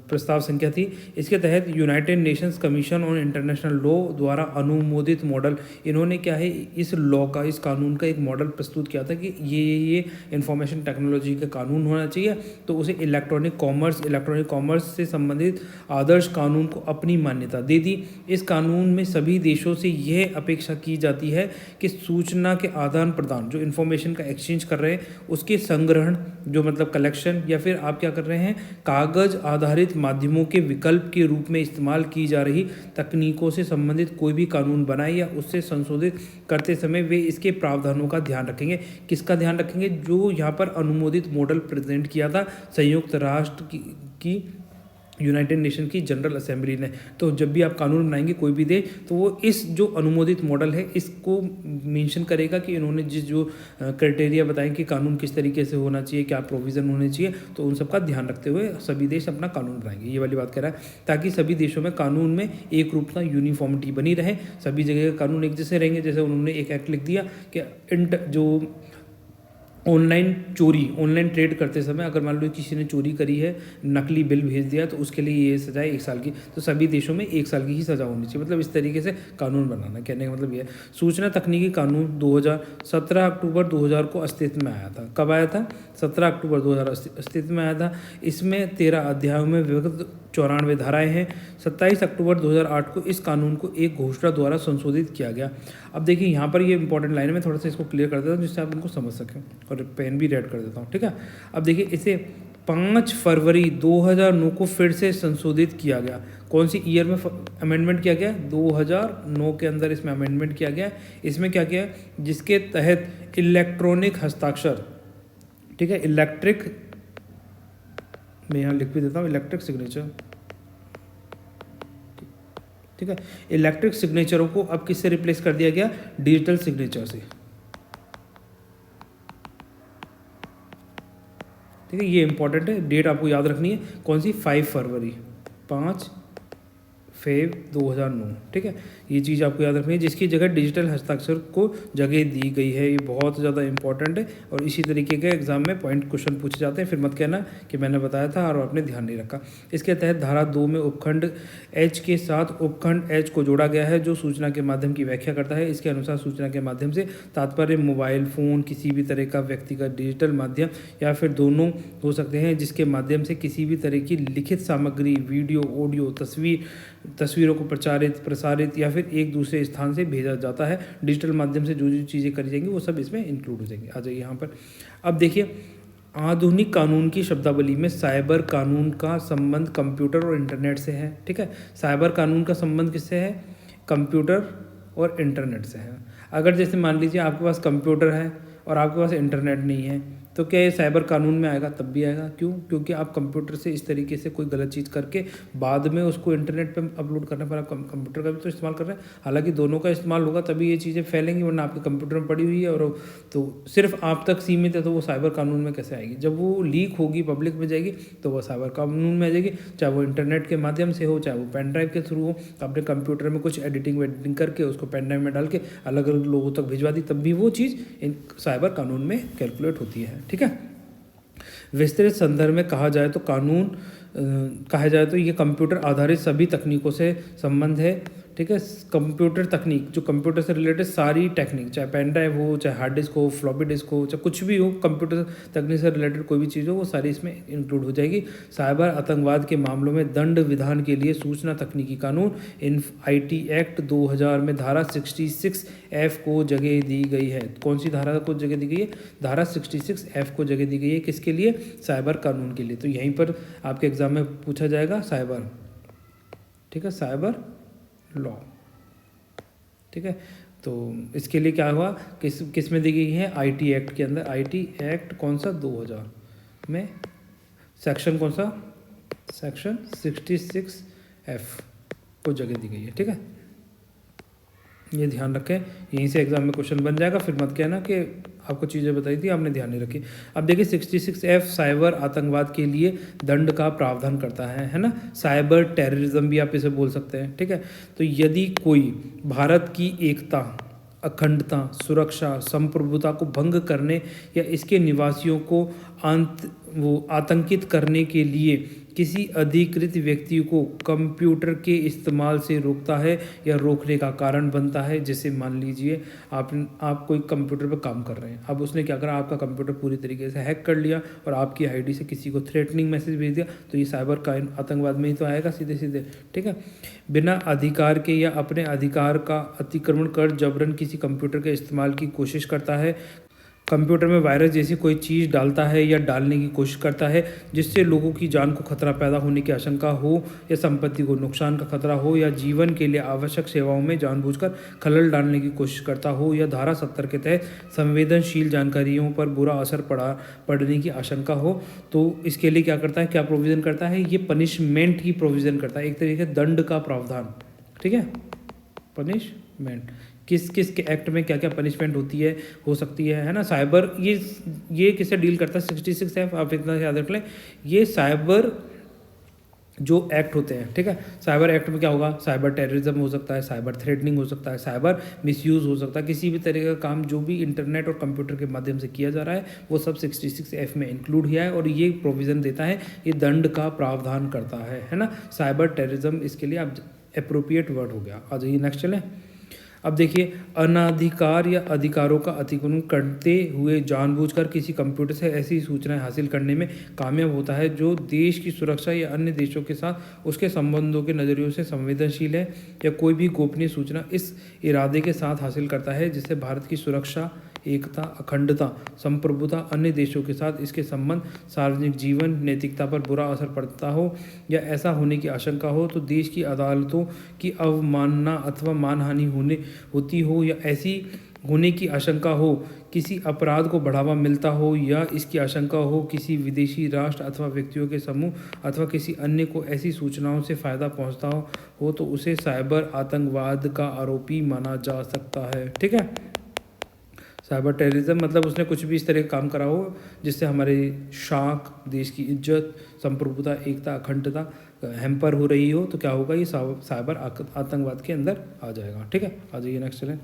प्रस्ताव संख्या थी, इसके तहत United Nations commission on international law द्वारा अनुमोदित मॉडल, इन्होंने क्या है इस लॉ का, इस कानून का एक मॉडल प्रस्तुत किया था कि ये इंफॉर्मेशन टेक्नोलॉजी का कानून होना चाहिए, तो उसे इलेक्ट्रॉनिक कॉमर्स से संबंधित आदर्श कानून को अपनी मान्यता दे दी। इस कानून में सभी देशों से यह अपेक्षा की जाती है कि सूचना के आदान प्रदान, जो इन्फॉर्मेशन का एक्सचेंज कर रहे हैं, उसके संग्रहण, जो मतलब कलेक्शन, या फिर आप क्या कर रहे हैं, कागज आधारित माध्यमों के विकल्प के रूप में इस्तेमाल की जा रही तकनीकों से संबंधित कोई भी कानून बनाए या उससे संशोधित करते समय वे इसके प्रावधानों का ध्यान रखेंगे। किसका ध्यान रखेंगे, जो यहाँ पर अनुमोदित मॉडल प्रेजेंट किया था संयुक्त राष्ट्र की यूनाइटेड नेशन की जनरल असेंबली ने। तो जब भी आप कानून बनाएंगे कोई भी दे, तो वो इस जो अनुमोदित मॉडल है इसको मेंशन करेगा कि इन्होंने जो क्राइटेरिया बताए कि कानून किस तरीके से होना चाहिए, क्या प्रोविज़न होने चाहिए, तो उन सब का ध्यान रखते हुए सभी देश अपना कानून बनाएंगे। ये वाली बात कह रहा है, ताकि सभी देशों में कानून में एक रूपता, यूनिफॉर्मिटी बनी रहे, सभी जगह के कानून एक जैसे रहेंगे। जैसे उन्होंने एक एक्ट लिख दिया कि जो ऑनलाइन ट्रेड करते समय अगर मान लो किसी ने चोरी करी है, नकली बिल भेज दिया, तो उसके लिए ये सज़ा है 1 साल की, तो सभी देशों में 1 साल की ही सज़ा होनी चाहिए। मतलब इस तरीके से कानून बनाना, कहने का मतलब ये है। सूचना तकनीकी कानून 17 अक्टूबर 2000 को अस्तित्व में आया था। कब आया था, 17 अक्टूबर 2000 अस्तित्व में आया था। इसमें 13 अध्यायों में विभक्त 94 धाराएं हैं। 27 अक्टूबर 2008 को इस कानून को एक घोषणा द्वारा संशोधित किया गया। अब देखिए यहाँ पर ये इंपॉर्टेंट लाइन है, मैं थोड़ा सा इसको क्लियर कर देता हूँ जिससे आप इनको समझ सकें, और पेन भी रेड कर देता हूँ, ठीक है। अब देखिए, इसे 5 फरवरी 2009 को फिर से संशोधित किया गया। कौन सी ईयर में अमेंडमेंट किया गया, 2009 के अंदर इसमें अमेंडमेंट किया गया। इसमें क्या किया, जिसके तहत इलेक्ट्रॉनिक हस्ताक्षर, ठीक है, इलेक्ट्रिक, मैं यहाँ लिख भी देता हूँ, इलेक्ट्रिक सिग्नेचर, ठीक है, इलेक्ट्रिक सिग्नेचरों को अब किससे रिप्लेस कर दिया गया, डिजिटल सिग्नेचर से, ठीक है। ये इंपॉर्टेंट है, डेट आपको याद रखनी है, कौन सी, 5 फरवरी 2009, ठीक है। ये चीज़ आपको याद रखनी है, जिसकी जगह डिजिटल हस्ताक्षर को जगह दी गई है। ये बहुत ज़्यादा इंपॉर्टेंट है और इसी तरीके के एग्जाम में पॉइंट क्वेश्चन पूछे जाते हैं, फिर मत कहना कि मैंने बताया था और आपने ध्यान नहीं रखा। इसके तहत धारा 2 में उपखंड H के साथ उपखंड H को जोड़ा गया है, जो सूचना के माध्यम की व्याख्या करता है। इसके अनुसार सूचना के माध्यम से तात्पर्य मोबाइल फ़ोन, किसी भी तरह का व्यक्तिगत डिजिटल माध्यम या फिर दोनों हो सकते हैं, जिसके माध्यम से किसी भी तरह की लिखित सामग्री, वीडियो, ऑडियो, तस्वीरों को प्रसारित या फिर एक दूसरे स्थान से भेजा जाता है। डिजिटल माध्यम से जो चीज़ें करी जाएंगी वो सब इसमें इंक्लूड हो जाएंगी। आ जाइए यहाँ पर। अब देखिए, आधुनिक कानून की शब्दावली में साइबर कानून का संबंध कंप्यूटर और इंटरनेट से है, ठीक है। साइबर कानून का संबंध किससे है, कंप्यूटर और इंटरनेट से है। अगर जैसे मान लीजिए आपके पास कंप्यूटर है और आपके पास इंटरनेट नहीं है, तो क्या ये साइबर कानून में आएगा, तब भी आएगा। क्यों, क्योंकि आप कंप्यूटर से इस तरीके से कोई गलत चीज़ करके बाद में उसको इंटरनेट पे अपलोड करने पर आप कंप्यूटर का भी तो इस्तेमाल कर रहे हैं। हालांकि दोनों का इस्तेमाल होगा तभी ये चीज़ें फैलेंगी, वरना आपके कंप्यूटर में पड़ी हुई है और तो सिर्फ आप तक सीमित है, तो वो साइबर कानून में कैसे आएगी। जब वो लीक होगी, पब्लिक में जाएगी, तो वो साइबर कानून में आ जाएगी। चाहे वो इंटरनेट के माध्यम से हो, चाहे वो पेन ड्राइव के थ्रू हो, अपने कंप्यूटर में कुछ एडिटिंग करके उसको पेन ड्राइव में डाल के अलग अलग लोगों तक भिजवा दी, तब भी वो चीज़ इन साइबर कानून में कैलकुलेट होती है, ठीक है। विस्तृत संदर्भ में कहा जाए तो ये कंप्यूटर आधारित सभी तकनीकों से संबंध है, ठीक है। कंप्यूटर तकनीक, जो कंप्यूटर से रिलेटेड सारी टेक्निक, चाहे पेन ड्राइव हो, चाहे हार्ड डिस्क हो, फ्लॉपी डिस्क हो, चाहे कुछ भी हो, कंप्यूटर तकनीक से रिलेटेड कोई भी चीज़ हो, वो सारी इसमें इंक्लूड हो जाएगी। साइबर आतंकवाद के मामलों में दंड विधान के लिए सूचना तकनीकी कानून इन IT एक्ट 2000 में धारा 66F को जगह दी गई है। कौन सी धारा को जगह दी गई है? धारा 66F को जगह दी गई है। किसके लिए? साइबर कानून के लिए। तो यहीं पर आपके एग्जाम में पूछा जाएगा साइबर, ठीक है, साइबर लॉ, ठीक है। तो इसके लिए क्या हुआ, किस में दी गई है? IT एक्ट के अंदर। IT एक्ट कौन सा? 2000 में सेक्शन कौन सा? सेक्शन 66F को जगह दी गई है, ठीक है। ये ध्यान रखें, यहीं से एग्जाम में क्वेश्चन बन जाएगा। फिर मत कहना कि आपको चीज़ें बताई थी आपने ध्यान नहीं रखी। अब देखिए 66F साइबर आतंकवाद के लिए दंड का प्रावधान करता है ना। साइबर टेररिज्म भी आप इसे बोल सकते हैं, ठीक है। तो यदि कोई भारत की एकता, अखंडता, सुरक्षा, संप्रभुता को भंग करने या इसके निवासियों को आतंकित करने के लिए किसी अधिकृत व्यक्ति को कंप्यूटर के इस्तेमाल से रोकता है या रोकने का कारण बनता है, जैसे मान लीजिए आप कोई कंप्यूटर पर काम कर रहे हैं, अब उसने क्या करा, आपका कंप्यूटर पूरी तरीके से हैक कर लिया और आपकी ID से किसी को थ्रेटनिंग मैसेज भेज दिया, तो ये साइबर क्राइम आतंकवाद में ही तो आएगा सीधे सीधे, ठीक है। बिना अधिकार के या अपने अधिकार का अतिक्रमण कर जबरन किसी कंप्यूटर के इस्तेमाल की कोशिश करता है, कंप्यूटर में वायरस जैसी कोई चीज़ डालता है या डालने की कोशिश करता है जिससे लोगों की जान को खतरा पैदा होने की आशंका हो या संपत्ति को नुकसान का खतरा हो या जीवन के लिए आवश्यक सेवाओं में जानबूझकर खलल डालने की कोशिश करता हो या धारा 70 के तहत संवेदनशील जानकारियों पर बुरा असर पड़ने की आशंका हो, तो इसके लिए क्या करता है, क्या प्रोविज़न करता है? ये पनिशमेंट की प्रोविज़न करता है, एक तरीके से दंड का प्रावधान, ठीक है। पनिशमेंट किस किस के एक्ट में क्या क्या पनिशमेंट होती है, हो सकती है ना। साइबर ये किससे डील करता है? 66F, आप इतना याद रख लें। ये साइबर जो एक्ट होते हैं, ठीक है। साइबर एक्ट में क्या होगा? साइबर टेररिज्म हो सकता है, साइबर थ्रेटनिंग हो सकता है, साइबर मिसयूज़ हो सकता है, किसी भी तरह का काम जो भी इंटरनेट और कंप्यूटर के माध्यम से किया जा रहा है वो सब 66F में इंक्लूड किया है और ये प्रोविज़न देता है, ये दंड का प्रावधान करता है ना। साइबर टेररिज्म इसके लिए आप एप्रोप्रिएट वर्ड हो गया। आ जाइए नेक्स्ट चलें। अब देखिए, अनाधिकार या अधिकारों का अतिक्रमण करते हुए जानबूझकर किसी कंप्यूटर से ऐसी सूचनाएं हासिल करने में कामयाब होता है जो देश की सुरक्षा या अन्य देशों के साथ उसके संबंधों के नज़रियों से संवेदनशील है, या कोई भी गोपनीय सूचना इस इरादे के साथ हासिल करता है जिससे भारत की सुरक्षा, एकता, अखंडता, संप्रभुता, अन्य देशों के साथ इसके संबंध, सार्वजनिक जीवन, नैतिकता पर बुरा असर पड़ता हो या ऐसा होने की आशंका हो, तो देश की अदालतों की अवमानना अथवा मानहानि होती हो या ऐसी होने की आशंका हो, किसी अपराध को बढ़ावा मिलता हो या इसकी आशंका हो किसी विदेशी राष्ट्र अथवा व्यक्तियों के समूह अथवा किसी अन्य को ऐसी सूचनाओं से फ़ायदा पहुंचता हो तो उसे साइबर आतंकवाद का आरोपी माना जा सकता है, ठीक है। साइबर टेररिज्म मतलब उसने कुछ भी इस तरह का काम करा हो जिससे हमारे शाख, देश की इज्जत, संप्रभुता, एकता, अखंडता हैम्पर हो रही हो, तो क्या होगा, ये साइबर आतंकवाद के अंदर आ जाएगा, ठीक है। आ जाइए नेक्स्ट चलें।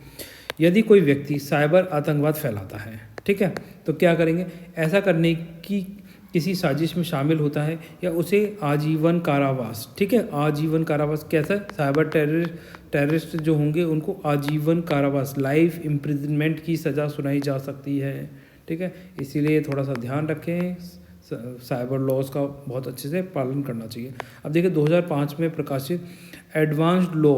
यदि कोई व्यक्ति साइबर आतंकवाद फैलाता है, ठीक है, तो क्या करेंगे? ऐसा करने की किसी साजिश में शामिल होता है या उसे आजीवन कारावास, ठीक है, आजीवन कारावास कैसा? साइबर टेररिस्ट जो होंगे उनको आजीवन कारावास, लाइफ इम्प्रिजनमेंट की सज़ा सुनाई जा सकती है, ठीक है। इसीलिए थोड़ा सा ध्यान रखें, साइबर लॉज का बहुत अच्छे से पालन करना चाहिए। अब देखिए 2005 में प्रकाशित एडवांस्ड लॉ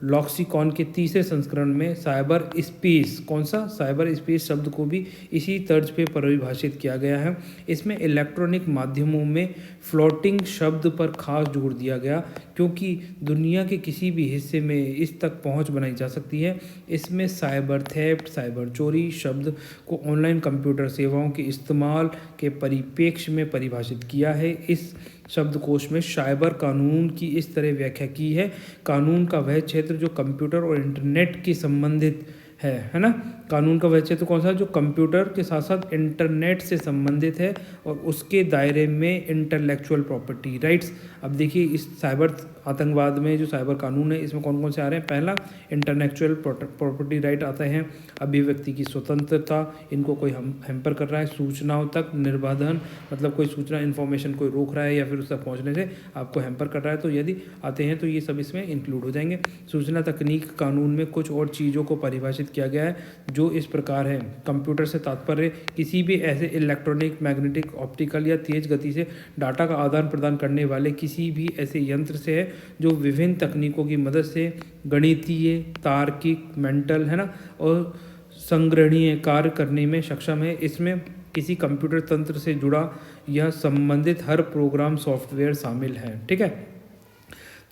लॉक्सिकॉन के तीसरे संस्करण में साइबर स्पेस, कौन सा? साइबर स्पेस शब्द को भी इसी तर्ज पे परिभाषित किया गया है। इसमें इलेक्ट्रॉनिक माध्यमों में फ्लोटिंग शब्द पर खास जोर दिया गया क्योंकि दुनिया के किसी भी हिस्से में इस तक पहुंच बनाई जा सकती है। इसमें साइबर थेफ्ट, साइबर चोरी शब्द को ऑनलाइन कंप्यूटर सेवाओं के इस्तेमाल के परिप्रेक्ष्य में परिभाषित किया है। इस शब्दकोश में साइबर कानून की इस तरह व्याख्या की है: कानून का वह क्षेत्र जो कंप्यूटर और इंटरनेट के संबंधित है ना। कानून का वैसे तो कौन सा, जो कंप्यूटर के साथ साथ इंटरनेट से संबंधित है और उसके दायरे में इंटेलेक्चुअल प्रॉपर्टी राइट्स। अब देखिए इस साइबर आतंकवाद में जो साइबर कानून है इसमें कौन कौन से आ रहे हैं। पहला इंटेलेक्चुअल प्रॉपर्टी राइट आता है, अभिव्यक्ति की स्वतंत्रता, इनको कोई हैम्पर कर रहा है, सूचनाओं तक निर्बाधन, मतलब कोई सूचना इन्फॉर्मेशन कोई रोक रहा है या फिर उस तक पहुँचने से आपको हैम्पर कर रहा है, तो यदि आते हैं तो ये सब इसमें इंक्लूड हो जाएंगे। सूचना तकनीक कानून में कुछ और चीज़ों को परिभाषित किया गया है जो इस प्रकार है। कंप्यूटर से तात्पर्य किसी भी ऐसे इलेक्ट्रॉनिक, मैग्नेटिक, ऑप्टिकल या तेज गति से डाटा का आदान प्रदान करने वाले किसी भी ऐसे यंत्र से है जो विभिन्न तकनीकों की मदद से गणितीय, तार्किक, मेंटल है ना और संग्रहणीय कार्य करने में सक्षम है। इसमें किसी कंप्यूटर तंत्र से जुड़ा या संबंधित हर प्रोग्राम सॉफ्टवेयर शामिल है। ठीक है,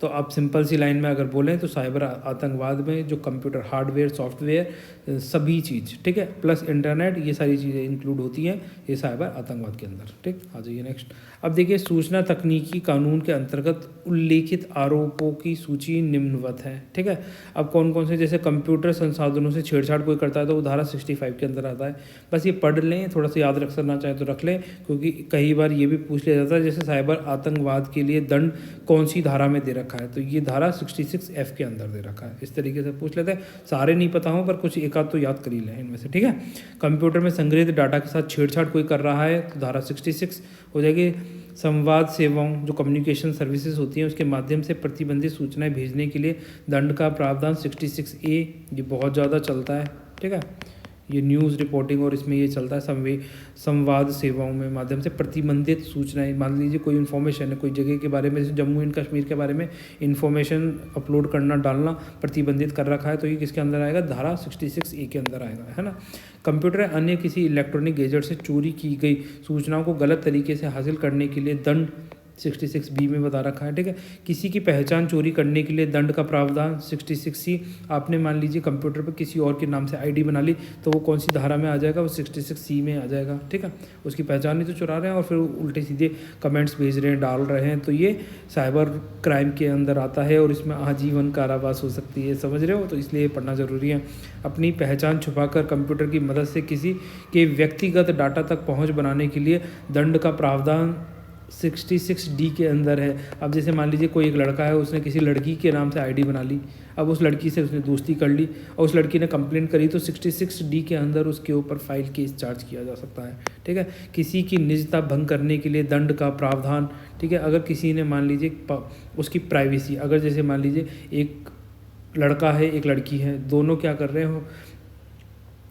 तो आप सिंपल सी लाइन में अगर बोलें तो साइबर आतंकवाद में जो कंप्यूटर हार्डवेयर, सॉफ्टवेयर, सभी चीज़, ठीक है, प्लस इंटरनेट, ये सारी चीज़ें इंक्लूड होती हैं ये साइबर आतंकवाद के अंदर। ठीक, आ जाइए नेक्स्ट। अब देखिए सूचना तकनीकी कानून के अंतर्गत उल्लेखित आरोपों की सूची निम्नवत है। ठीक है, अब कौन कौन से, जैसे कंप्यूटर संसाधनों से छेड़छाड़ कोई करता है तो वो धारा 65 के अंदर आता है। बस ये पढ़ लें, थोड़ा सा याद रखना चाहे तो रख लें, क्योंकि कई बार ये भी पूछ लिया जाता है जैसे साइबर आतंकवाद के लिए दंड कौन सी धारा में दे रखा है, तो ये धारा 66F के अंदर दे रखा है। इस तरीके से पूछ लेते हैं, सारे नहीं पता हो पर कुछ एक आध तो याद कर ही लें इनमें से। ठीक है, कंप्यूटर में संग्रहित डाटा के साथ छेड़छाड़ कोई कर रहा है तो धारा 66 हो जाएगी। संवाद सेवाओं, जो कम्युनिकेशन सर्विसेज होती हैं, उसके माध्यम से प्रतिबंधित सूचनाएं भेजने के लिए दंड का प्रावधान 66A, ये बहुत ज़्यादा चलता है। ठीक है, ये न्यूज़ रिपोर्टिंग और इसमें ये चलता है। संवाद सेवाओं में माध्यम से प्रतिबंधित सूचनाएं, मान लीजिए कोई इन्फॉर्मेशन है, कोई जगह के बारे में, जैसे जम्मू एंड कश्मीर के बारे में इन्फॉर्मेशन अपलोड करना, डालना प्रतिबंधित कर रखा है, तो ये किसके अंदर आएगा, धारा 66A के अंदर आएगा, है ना। कंप्यूटर अन्य किसी इलेक्ट्रॉनिक गैजेट से चोरी की गई सूचनाओं को गलत तरीके से हासिल करने के लिए दंड 66B में बता रखा है। ठीक है, किसी की पहचान चोरी करने के लिए दंड का प्रावधान 66C। आपने मान लीजिए कंप्यूटर पर किसी और के नाम से आईडी बना ली तो वो कौन सी धारा में आ जाएगा, वो 66C में आ जाएगा। ठीक है, उसकी पहचान ही तो चुरा रहे हैं और फिर उल्टे सीधे कमेंट्स भेज रहे हैं, डाल रहे हैं, तो ये साइबर क्राइम के अंदर आता है और इसमें आजीवन कारावास हो सकती है, समझ रहे हो, तो इसलिए पढ़ना ज़रूरी है। अपनी पहचान छुपाकर कंप्यूटर की मदद से किसी के व्यक्तिगत डाटा तक पहुँच बनाने के लिए दंड का प्रावधान 66D के अंदर है। अब जैसे मान लीजिए कोई एक लड़का है, उसने किसी लड़की के नाम से आईडी बना ली, अब उस लड़की से उसने दोस्ती कर ली और उस लड़की ने कंप्लेंट करी तो 66D के अंदर उसके ऊपर फाइल केस चार्ज किया जा सकता है। ठीक है, किसी की निजता भंग करने के लिए दंड का प्रावधान। ठीक है, अगर किसी ने मान लीजिए उसकी प्राइवेसी, अगर जैसे मान लीजिए एक लड़का है एक लड़की है, दोनों क्या कर रहे हो,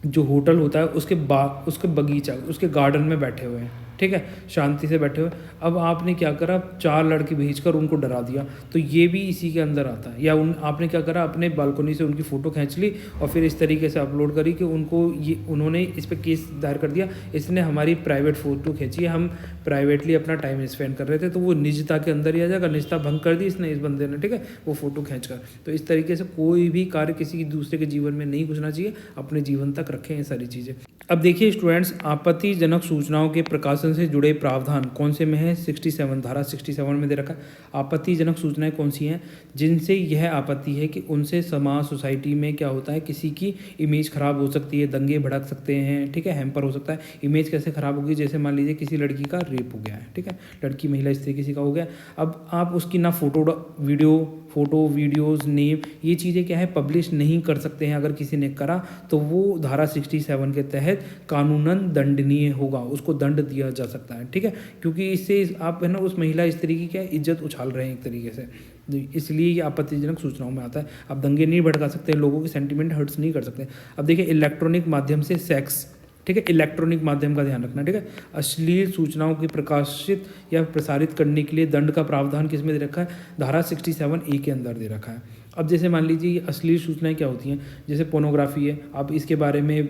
जो होटल होता है उसके बगीचा, उसके गार्डन में बैठे हुए हैं, ठीक है, शांति से बैठे हुए। अब आपने क्या करा, 4 लड़के भेजकर उनको डरा दिया, तो ये भी इसी के अंदर आता है। या आपने क्या करा, अपने बालकनी से उनकी फ़ोटो खींच ली और फिर इस तरीके से अपलोड करी कि उन्होंने इस पर केस दायर कर दिया, इसने हमारी प्राइवेट फ़ोटो खींची, हम प्राइवेटली अपना टाइम स्पेंड कर रहे थे, तो वो निजता के अंदर ही आ जाएगा, निजता भंग कर दी इसने, इस बंदे ने, ठीक है, वो फ़ोटो खींच कर। तो इस तरीके से कोई भी कार्य किसी दूसरे के जीवन में नहीं घुसना चाहिए, अपने जीवन तक रखें ये सारी चीज़ें। अब देखिए स्टूडेंट्स, आपत्तिजनक सूचनाओं के प्रकाशन से जुड़े प्रावधान कौन से में है, 67, धारा 67 में दे रखा है। आपत्तिजनक सूचनाएं कौन सी हैं, जिनसे यह आपत्ति है कि उनसे समाज, सोसाइटी में क्या होता है, किसी की इमेज खराब हो सकती है, दंगे भड़क सकते हैं, ठीक है, हैम्पर हो सकता है। इमेज कैसे खराब होगी, जैसे मान लीजिए किसी लड़की का रेप हो गया है, ठीक है, लड़की महिला इस तरीके किसी का हो गया, अब आप उसकी ना फोटो वीडियोज़, नेम, ये चीज़ें क्या है, पब्लिश नहीं कर सकते हैं। अगर किसी ने करा तो वो धारा 67 के तहत कानूनन दंडनीय होगा, उसको दंड दिया जा सकता है, ठीक है, क्योंकि इससे आप है ना उस महिला स्त्री की क्या इज्जत उछाल रहे हैं एक तरीके से, इसलिए ये आपत्तिजनक सूचनाओं में आता है। आप दंगे नहीं भड़का सकते, लोगों के सेंटीमेंट हर्ट्स नहीं कर सकते। अब देखिए इलेक्ट्रॉनिक माध्यम से सेक्स, ठीक है, इलेक्ट्रॉनिक माध्यम का ध्यान रखना, ठीक है। अश्लील सूचनाओं की प्रकाशित या प्रसारित करने के लिए दंड का प्रावधान किस में दे रखा है, धारा 67A के अंदर दे रखा है। अब जैसे मान लीजिए अश्लील सूचनाएं क्या होती हैं, जैसे पोर्नोग्राफी है, आप इसके बारे में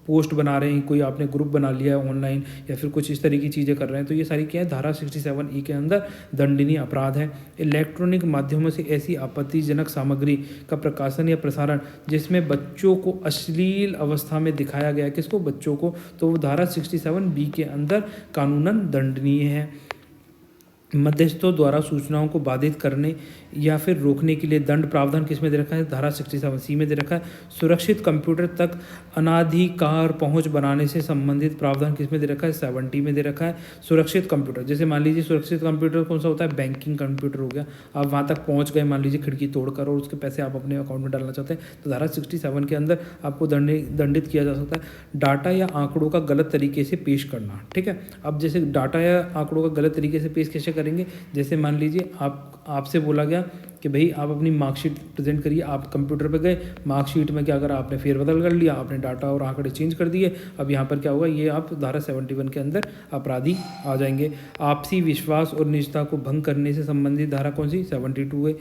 पोस्ट बना रहे हैं, कोई आपने ग्रुप बना लिया है ऑनलाइन या फिर कुछ इस तरह की चीज़ें कर रहे हैं, तो ये सारी क्या है, धारा 67E के अंदर दंडनीय अपराध है। इलेक्ट्रॉनिक माध्यमों से ऐसी आपत्तिजनक सामग्री का प्रकाशन या प्रसारण जिसमें बच्चों को अश्लील अवस्था में दिखाया गया, किसको, बच्चों को, तो वो धारा 67B के अंदर कानूनन दंडनीय है। मध्यस्थों द्वारा सूचनाओं को बाधित करने या फिर रोकने के लिए दंड प्रावधान किस में दे रखा है? धारा 67C में दे रखा है। सुरक्षित कंप्यूटर तक अनाधिकार पहुंच बनाने से संबंधित प्रावधान किस में दे रखा है? 70 में दे रखा है। सुरक्षित कंप्यूटर, जैसे मान लीजिए सुरक्षित कंप्यूटर कौन सा होता है? बैंकिंग कंप्यूटर हो गया। आप वहाँ तक पहुँच गए, मान लीजिए खिड़की तोड़कर, और उसके पैसे आप अपने अकाउंट में डालना चाहते हैं, तो धारा 67 के अंदर आपको दंडित किया जा सकता है। डाटा या आंकड़ों का गलत तरीके से पेश करना, ठीक है। अब जैसे डाटा या आंकड़ों का गलत तरीके से पेश कैसे करेंगे? जैसे मान लीजिए आपसे बोला गया कि भाई आप अपनी मार्कशीट प्रेजेंट करिए। आप कंप्यूटर पे गए, मार्कशीट में क्या करा आपने? फेरबदल कर लिया, आपने डाटा और आंकड़े चेंज कर दिए। अब यहाँ पर क्या होगा? ये आप धारा 71 के अंदर अपराधी आ जाएंगे। आपसी विश्वास और निजता को भंग करने से संबंधित धारा कौन सी? 72 है।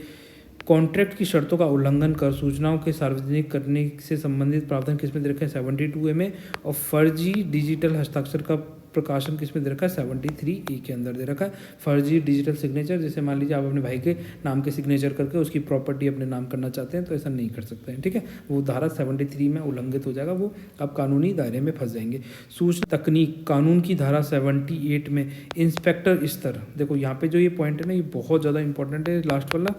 कॉन्ट्रैक्ट की शर्तों का उल्लंघन कर सूचनाओं के सार्वजनिक करने से संबंधित प्रावधान किस में दे रखा है? 72A में। और फर्जी डिजिटल हस्ताक्षर का प्रकाशन किस में दे रखा है? 73A के अंदर दे रखा है। फर्जी डिजिटल सिग्नेचर, जैसे मान लीजिए आप अपने भाई के नाम के सिग्नेचर करके उसकी प्रॉपर्टी अपने नाम करना चाहते हैं, तो ऐसा नहीं कर सकते हैं, ठीक है। वो धारा 73 में उल्लंघित हो जाएगा, वो आप कानूनी दायरे में फंस जाएंगे। सूचना तकनीक कानून की धारा 78 में इंस्पेक्टर स्तर, देखो यहाँ पे जो ये पॉइंट है ना, ये बहुत ज़्यादा इंपॉर्टेंट है, लास्ट वाला,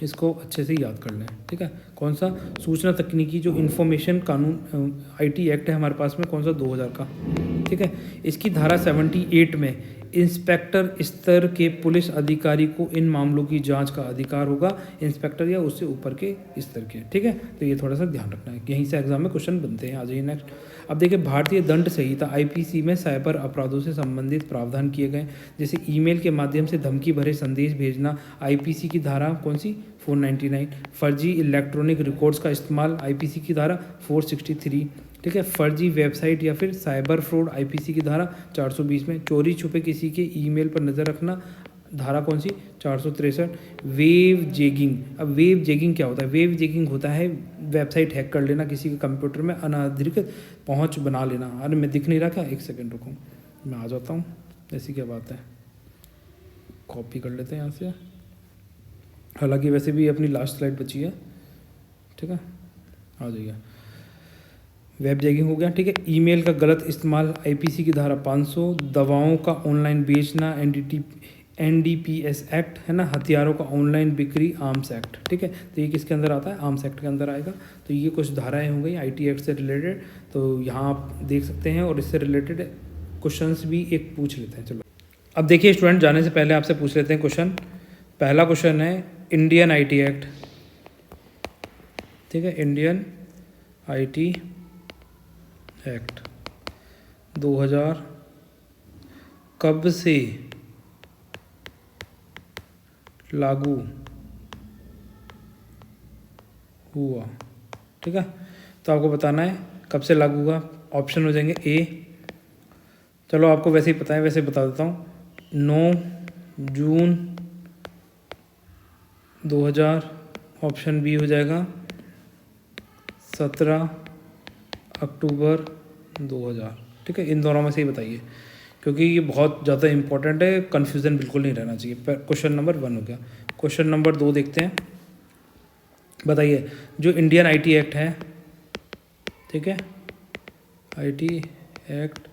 इसको अच्छे से याद कर लें, ठीक है। कौन सा? सूचना तकनीकी जो इन्फॉर्मेशन कानून IT एक्ट है हमारे पास में, कौन सा? 2000 का, ठीक है। इसकी धारा 78 में इंस्पेक्टर स्तर के पुलिस अधिकारी को इन मामलों की जांच का अधिकार होगा, इंस्पेक्टर या उससे ऊपर के स्तर के, ठीक है। तो ये थोड़ा सा ध्यान रखना है, यहीं से एग्जाम में क्वेश्चन बनते हैं। आ जाइए नेक्स्ट। अब देखिए, भारतीय दंड संहिता IPC में साइबर अपराधों से संबंधित प्रावधान किए गए, जैसे ईमेल के माध्यम से धमकी भरे संदेश भेजना, IPC की धारा कौन सी? 499। फर्जी इलेक्ट्रॉनिक रिकॉर्ड्स का इस्तेमाल, IPC की धारा 463, ठीक है। फर्जी वेबसाइट या फिर साइबर फ्रॉड, IPC की धारा 420 में। चोरी छुपे किसी के ईमेल पर नज़र रखना, धारा कौन सी? 463। वेब जेगिंग, अब वेब जेगिंग क्या होता है? वेब जेगिंग होता है वेबसाइट हैक कर लेना, किसी के कंप्यूटर में अनाधिकृत पहुंच बना लेना। अरे मैं दिख नहीं रहा क्या? एक सेकंड रुको, मैं आ जाता हूँ। ऐसी क्या बात है, कॉपी कर लेते हैं यहाँ से, हालांकि वैसे भी अपनी लास्ट स्लाइड बची है, ठीक है। आ जाइए, वेब जैगिंग हो गया, ठीक है। ईमेल का गलत इस्तेमाल, IPC की धारा 500। दवाओं का ऑनलाइन बेचना, NDPS एक्ट है ना। हथियारों का ऑनलाइन बिक्री, आर्म्स एक्ट, ठीक है। तो ये किसके अंदर आता है? आर्म्स एक्ट के अंदर आएगा। तो ये कुछ धाराएं हो गई IT एक्ट से रिलेटेड, तो यहाँ आप देख सकते हैं, और इससे रिलेटेड क्वेश्चंस भी एक पूछ लेते हैं। चलो अब देखिए स्टूडेंट, जाने से पहले आपसे पूछ लेते हैं क्वेश्चन। पहला क्वेश्चन है इंडियन IT एक्ट, ठीक है। इंडियन IT एक्ट 2000 कब से लागू हुआ, ठीक है। तो आपको बताना है कब से लागू हुआ। ऑप्शन हो जाएंगे A, चलो आपको वैसे ही पता है, वैसे बता देता हूँ, 9 जून 2000। ऑप्शन B हो जाएगा 17 अक्टूबर 2000, ठीक है। इन दोनों में से ही बताइए, क्योंकि ये बहुत ज़्यादा इंपॉर्टेंट है, कन्फ्यूज़न बिल्कुल नहीं रहना चाहिए। क्वेश्चन नंबर 1 हो गया। क्वेश्चन नंबर 2 देखते हैं। बताइए, जो इंडियन IT एक्ट है, ठीक है, IT एक्ट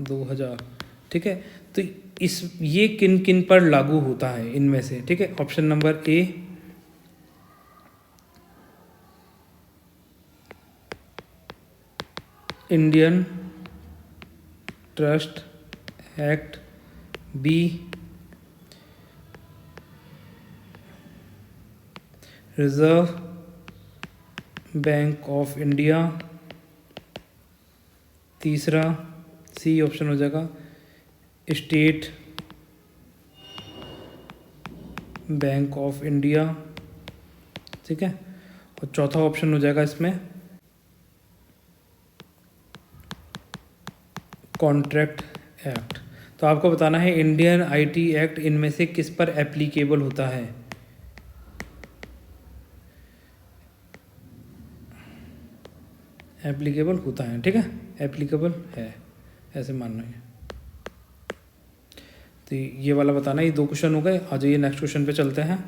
2000, ठीक है, तो ये किन किन पर लागू होता है इनमें से, ठीक है। Option number A, Indian trust act. B, reserve bank of India. तीसरा C ऑप्शन हो जाएगा स्टेट बैंक ऑफ इंडिया, ठीक है। और चौथा ऑप्शन हो जाएगा इसमें कॉन्ट्रैक्ट एक्ट। तो आपको बताना है इंडियन IT एक्ट इनमें से किस पर एप्लीकेबल होता है। एप्लीकेबल होता है, ठीक है, एप्लीकेबल है, ऐसे मानना है। तो ये वाला बताना, ये 2 क्वेश्चन हो गए। आ जाइए नेक्स्ट क्वेश्चन पे चलते हैं।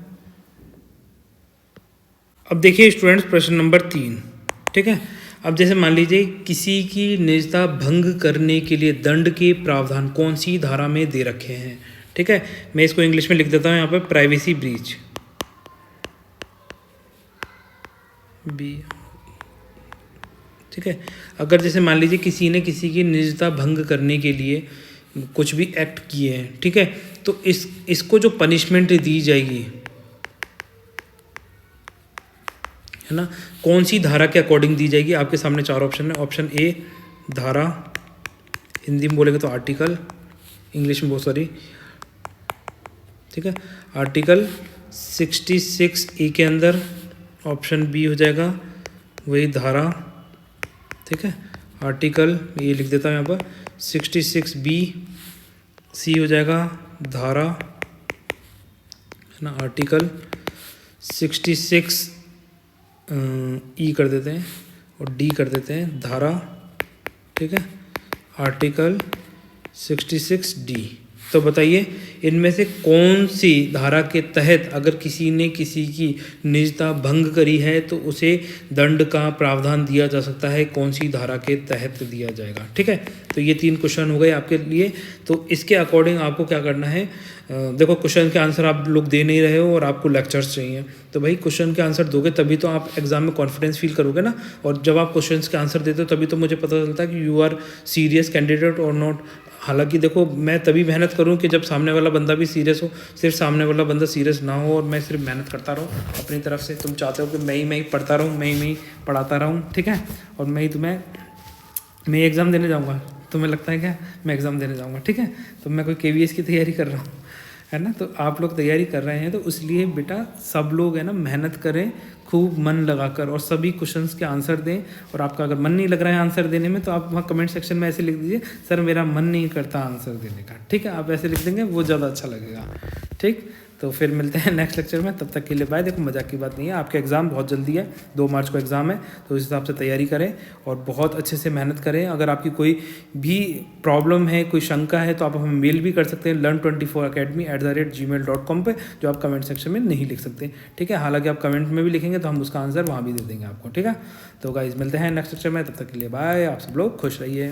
अब देखिए स्टूडेंट्स, प्रश्न नंबर 3, ठीक है। अब जैसे मान लीजिए किसी की निजता भंग करने के लिए दंड के प्रावधान कौन सी धारा में दे रखे हैं, ठीक है। मैं इसको इंग्लिश में लिख देता हूँ यहाँ पे, प्राइवेसी ब्रीच, बी, ठीक है। अगर जैसे मान लीजिए किसी ने किसी की निजता भंग करने के लिए कुछ भी एक्ट किए हैं, ठीक है, तो इसको जो पनिशमेंट दी जाएगी, है ना, कौन सी धारा के अकॉर्डिंग दी जाएगी, आपके सामने 4 ऑप्शन है। ऑप्शन ए धारा, हिंदी में बोलेंगे तो आर्टिकल, इंग्लिश में बहुत सारी, ठीक है, आर्टिकल 66E के अंदर। ऑप्शन बी हो जाएगा वही धारा, ठीक है, आर्टिकल, ये लिख देता हूँ यहाँ पर 66B। सी हो जाएगा धारा, है ना, आर्टिकल 66 ई कर देते हैं और डी कर देते हैं धारा, ठीक है, आर्टिकल 66D। तो बताइए इनमें से कौन सी धारा के तहत अगर किसी ने किसी की निजता भंग करी है तो उसे दंड का प्रावधान दिया जा सकता है, कौन सी धारा के तहत दिया जाएगा, ठीक है। तो ये 3 क्वेश्चन हो गए आपके लिए। तो इसके अकॉर्डिंग आपको क्या करना है, देखो क्वेश्चन के आंसर आप लोग दे नहीं रहे हो और आपको लेक्चर्स चाहिए, तो भाई क्वेश्चन के आंसर दोगे तभी तो आप एग्जाम में कॉन्फिडेंस फील करोगे ना। और जब आप क्वेश्चन के आंसर देते हो तभी तो मुझे पता चलता है कि यू आर सीरियस कैंडिडेट और नॉट। हालांकि देखो मैं तभी मेहनत करूं कि जब सामने वाला बंदा भी सीरियस हो, सिर्फ सामने वाला बंदा सीरियस ना हो और मैं सिर्फ मेहनत करता रहूं अपनी तरफ से। तुम चाहते हो कि मैं ही पढ़ता रहूं, मैं ही पढ़ाता रहूं, ठीक है, और मैं एग्ज़ाम देने जाऊंगा, तुम्हें लगता है क्या मैं एग्ज़ाम देने जाऊंगा, ठीक है। तो मैं कोई KVS की तैयारी कर रहा हूँ, है ना। तो आप लोग तैयारी कर रहे हैं तो इसलिए बेटा सब लोग है ना मेहनत करें खूब मन लगाकर और सभी क्वेश्चंस के आंसर दें। और आपका अगर मन नहीं लग रहा है आंसर देने में तो आप वहाँ कमेंट सेक्शन में ऐसे लिख दीजिए, सर मेरा मन नहीं करता आंसर देने का, ठीक है, आप ऐसे लिख देंगे वो ज़्यादा अच्छा लगेगा, ठीक। तो फिर मिलते हैं नेक्स्ट लेक्चर में, तब तक के लिए बाय। देखो मजाक की बात नहीं है, आपका एग्ज़ाम बहुत जल्दी है, 2 मार्च को एग्ज़ाम है, तो उस हिसाब से तैयारी करें और बहुत अच्छे से मेहनत करें। अगर आपकी कोई भी प्रॉब्लम है, कोई शंका है, तो आप हमें मेल भी कर सकते हैं learn24academy@gmail.com पे, जो आप कमेंट सेक्शन में नहीं लिख सकते, ठीक है। हालांकि आप कमेंट में भी लिखेंगे तो हम उसका आंसर वहाँ भी दे देंगे आपको, ठीक है। तो गाइस मिलते हैं नेक्स्ट लेक्चर में, तब तक के लिए बाय। आप सब लोग खुश रहिए।